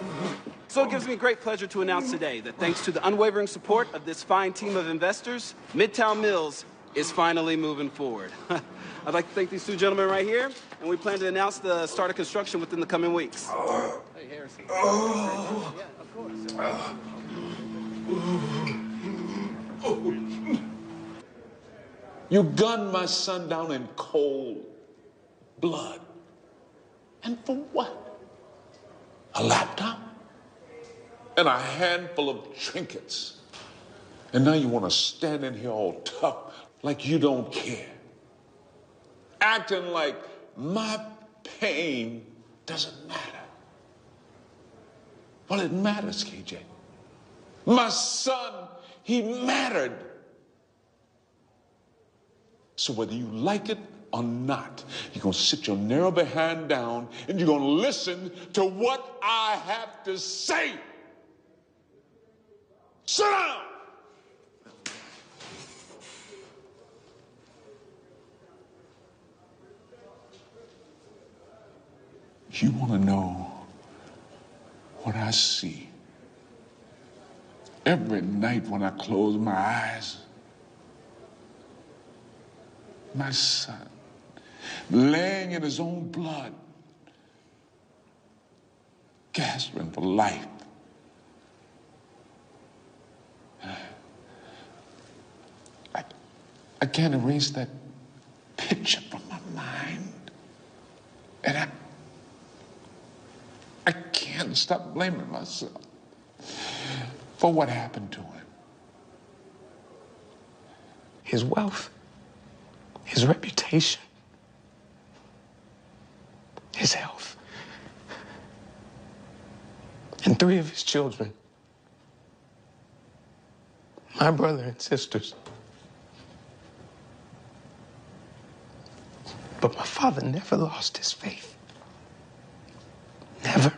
So it gives me great pleasure to announce today that thanks to the unwavering support of this fine team of investors, Midtown Mills is finally moving forward. I'd like to thank these two gentlemen right here, and we plan to announce the start of construction within the coming weeks. Hey, Harrison. Yeah, of course. You gunned my son down in cold blood. And for what? A laptop? And a handful of trinkets. And now you want to stand in here all tough like you don't care. Acting like my pain doesn't matter. Well, it matters, KJ. My son, he mattered. So whether you like it or not, you're going to sit your narrow behind down and you're going to listen to what I have to say. Sit down! You want to know what I see every night when I close my eyes? My son, laying in his own blood, gasping for life. I can't erase that picture from my mind. And I can't stop blaming myself for what happened to him. His wealth, his reputation, his health, and 3 of his children, my brother and sisters. But my father never lost his faith. Never.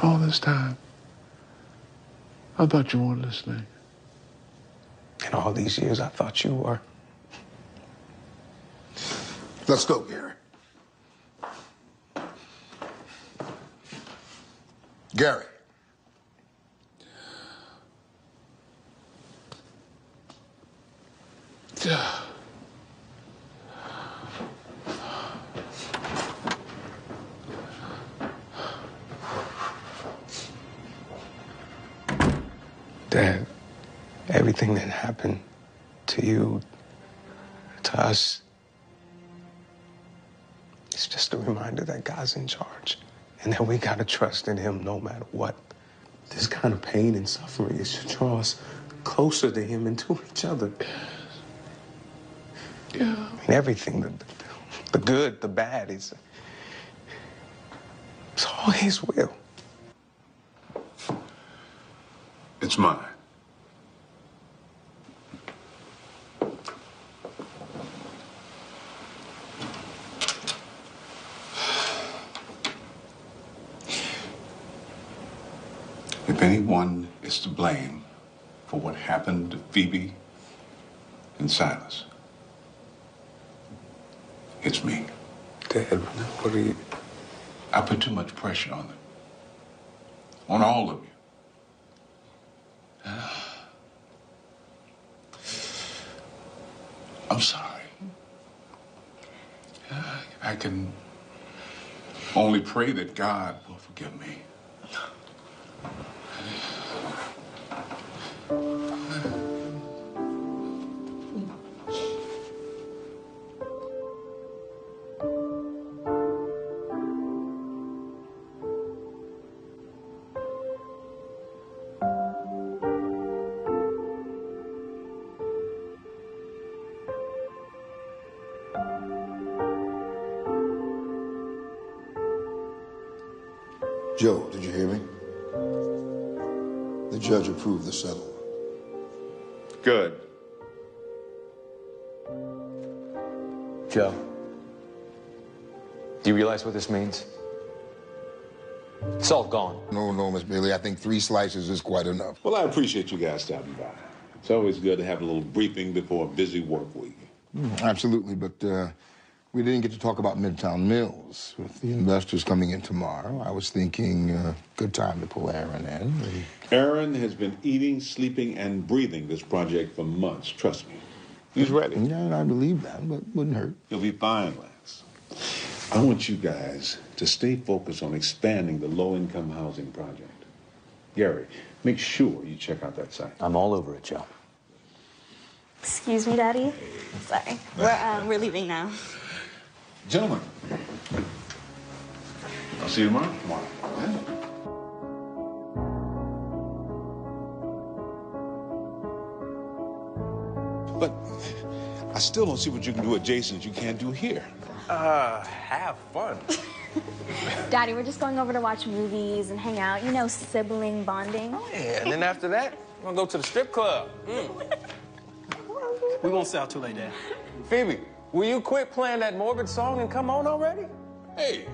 All this time, I thought you weren't listening. Man, all these years I thought you were. Let's go, Gary. Gary. Dad, everything that happened to you, to us, it's just a reminder that God's in charge and that we gotta trust in Him no matter what. This kind of pain and suffering is to draw us closer to Him and to each other. Yeah. I mean, everything, the good, the bad, it's all His will. It's mine. If anyone is to blame for what happened to Phoebe and Silas, it's me. Dad, what are you... I put too much pressure on them. On all of you. I'm sorry. I can only pray that God will forgive me. Joe, did you hear me? The judge approved the settlement. Good. Joe, do you realize what this means? It's all gone. No, Miss Bailey. I think 3 slices is quite enough. Well, I appreciate you guys stopping by. It's always good to have a little briefing before a busy work week. Absolutely, but we didn't get to talk about Midtown Mills. With the investors coming in tomorrow, I was thinking good time to pull Aaron in. Aaron has been eating, sleeping, and breathing this project for months. Trust me. He's ready. Yeah, I believe that, but wouldn't hurt. He'll be fine, Lance. I want you guys to stay focused on expanding the low-income housing project. Gary, make sure you check out that site. I'm all over it, Joe. Excuse me, Daddy. Sorry. We're leaving now. Gentlemen, I'll see you tomorrow. Yeah. But I still don't see what you can do at Jason's you can't do here. Have fun. Daddy, we're just going over to watch movies and hang out. You know, sibling bonding. Oh, yeah, and then after that, we're gonna go to the strip club. We won't stay out too late, Dad. Phoebe, will you quit playing that morbid song and come on already? Hey.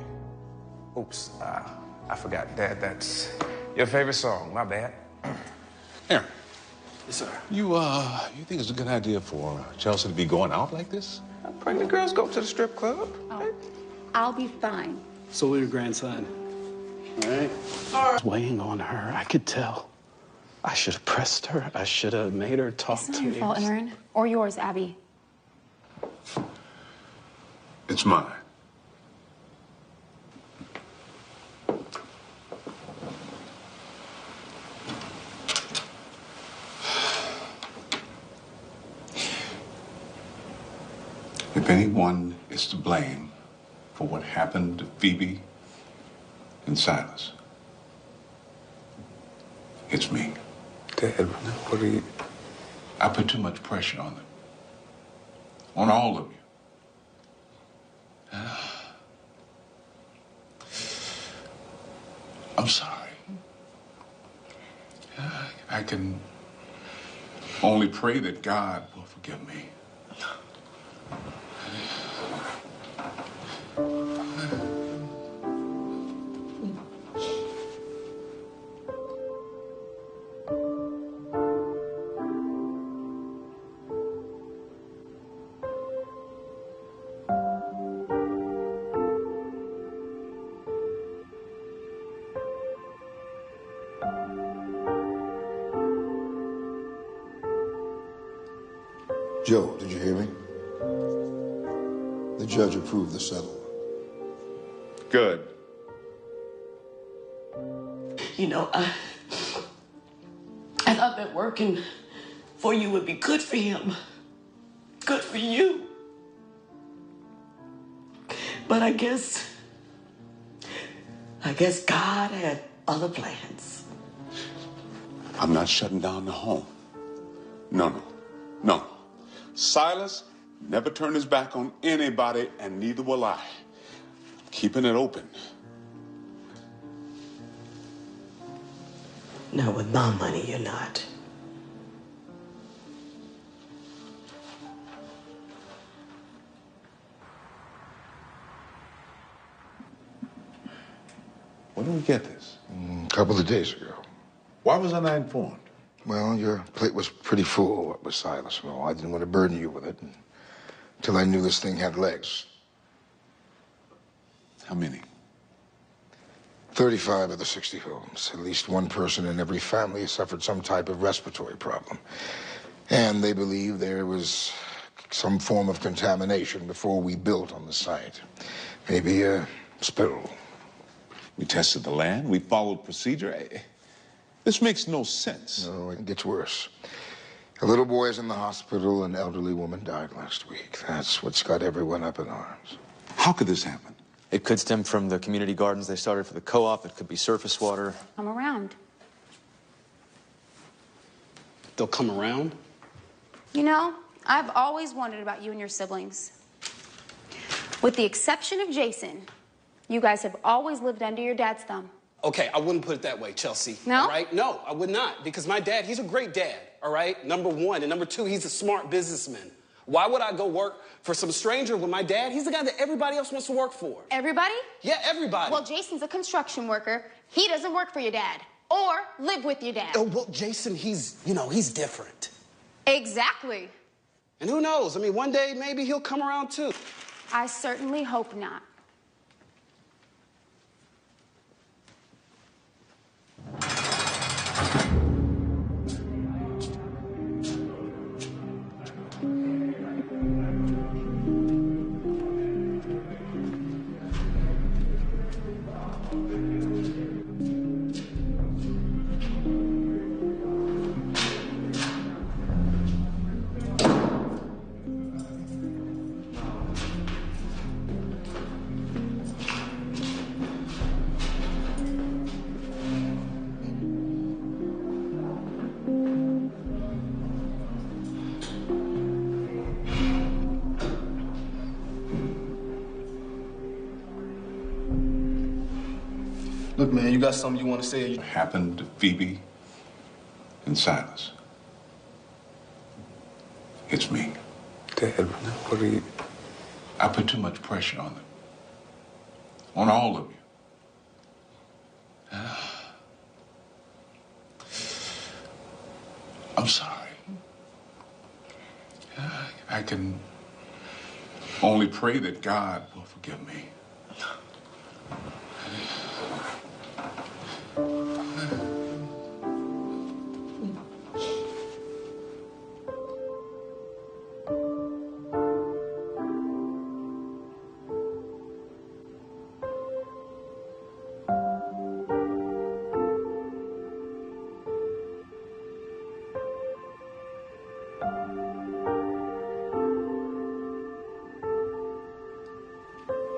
Oops, I forgot, Dad. That's your favorite song. My bad. Aaron. Yes, sir. You think it's a good idea for Chelsea to be going out like this? Bring the girls go to the strip club. Oh, I'll be fine. So will your grandson. All right? It's weighing on her. I could tell. I should have pressed her. I should have made her talk to me. It's not your fault, Aaron. Or yours, Abby. It's mine. If anyone is to blame for what happened to Phoebe and Silas, it's me. Dad, what are you... I put too much pressure on them. On all of you. I'm sorry. I can only pray that God will forgive me. Joe, did you hear me? The judge approved the settlement. Good. You know, I thought that working for you would be good for him. Good for you. But I guess God had other plans. I'm not shutting down the home. No. Silas never turned his back on anybody, and neither will I. Keeping it open. No, with my money, you're not. When did we get this? A couple of days ago. Why was I not informed? Well, your plate was pretty full up with Silas. Well, I didn't want to burden you with it until I knew this thing had legs. How many? 35 of the 60 homes. At least one person in every family has suffered some type of respiratory problem. And they believe there was some form of contamination before we built on the site. Maybe a spill. We tested the land. We followed procedure. This makes no sense. No, it gets worse. A little boy is in the hospital. An elderly woman died last week. That's what's got everyone up in arms. How could this happen? It could stem from the community gardens they started for the co-op. It could be surface water. Come around. They'll come around? You know, I've always wondered about you and your siblings. With the exception of Jason, you guys have always lived under your dad's thumb. Okay, I wouldn't put it that way, Chelsea. No? All right? No, I would not. Because my dad, he's a great dad, all right? Number one. And number two, he's a smart businessman. Why would I go work for some stranger when my dad, he's the guy that everybody else wants to work for? Everybody? Yeah, everybody. Well, Jason's a construction worker. He doesn't work for your dad or live with your dad. Oh, well, Jason, he's different. Exactly. And who knows? I mean, one day maybe he'll come around too. I certainly hope not. Look, man, you got something you want to say? What happened to Phoebe and Silas? It's me. Dad, what are you... I put too much pressure on them. On all of you. I'm sorry. I can only pray that God will forgive me.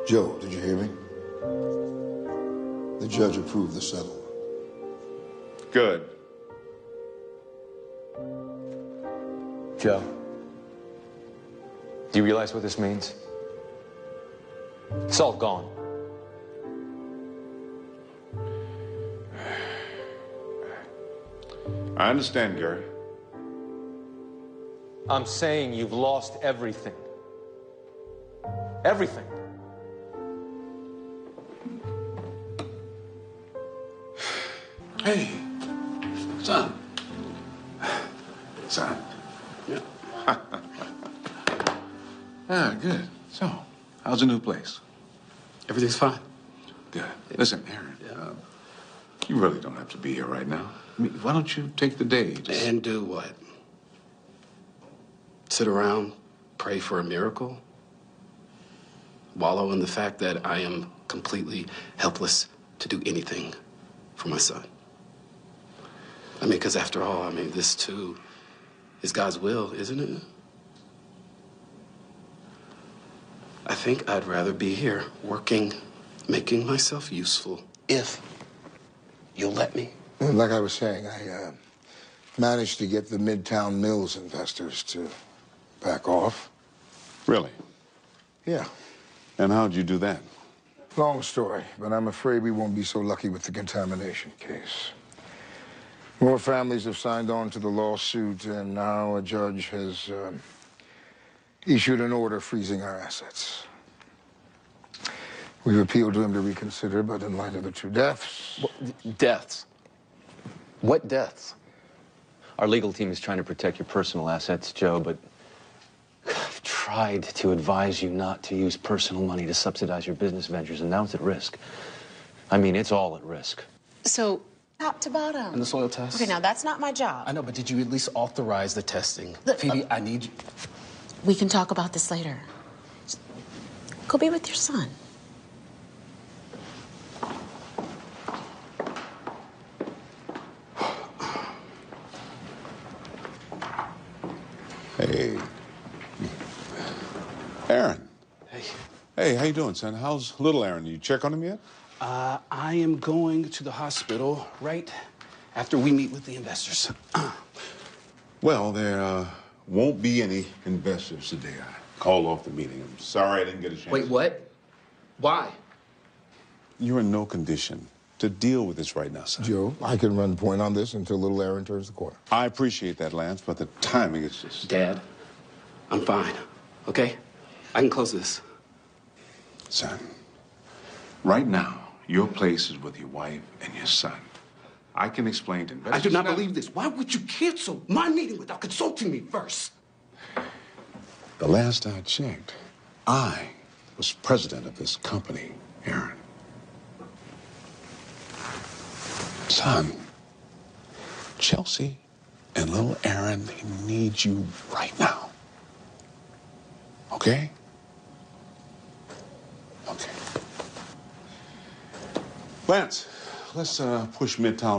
Joe, did you hear me? The judge approved the settlement. Good. Joe, do you realize what this means? It's all gone. I understand, Gary. I'm saying you've lost everything. Everything. Hey, son. Son. Yeah. Ah, good. So, how's the new place? Everything's fine. Good. Listen, Aaron, you really don't have to be here right now. I mean, why don't you take the day? And do what? Sit around, pray for a miracle? Wallow in the fact that I am completely helpless to do anything for my son? I mean, because after all, I mean, this too is God's will, isn't it? I think I'd rather be here working, making myself useful, if you'll let me. Like I was saying, I managed to get the Midtown Mills investors to back off. Really? Yeah. And how'd you do that? Long story, but I'm afraid we won't be so lucky with the contamination case. More families have signed on to the lawsuit, and now a judge has issued an order freezing our assets. We've appealed to him to reconsider, but in light of the 2 deaths... Deaths? What deaths? Our legal team is trying to protect your personal assets, Joe, but I've tried to advise you not to use personal money to subsidize your business ventures, and now it's at risk. I mean, it's all at risk. So, top to bottom. And the soil test? Okay, now that's not my job. I know, but did you at least authorize the testing? Look, Phoebe, I need you. We can talk about this later. Go be with your son. Hey. Aaron. Hey. Hey, how you doing, son? How's little Aaron? You check on him yet? I am going to the hospital right after we meet with the investors. Well, there won't be any investors today. I called off the meeting. I'm sorry I didn't get a chance. Wait, what? Why? You're in no condition to deal with this right now, son. Joe, I can run point on this until little Aaron turns the corner. I appreciate that, Lance, but the timing is just... Dad, I'm fine, okay? I can close this. Son, right now, your place is with your wife and your son. I can explain to investors... I do not believe this. Why would you cancel my meeting without consulting me first? The last I checked, I was president of this company, Aaron. Son, Chelsea and little Aaron, they need you right now. Okay? Okay. Lance, let's push Midtown.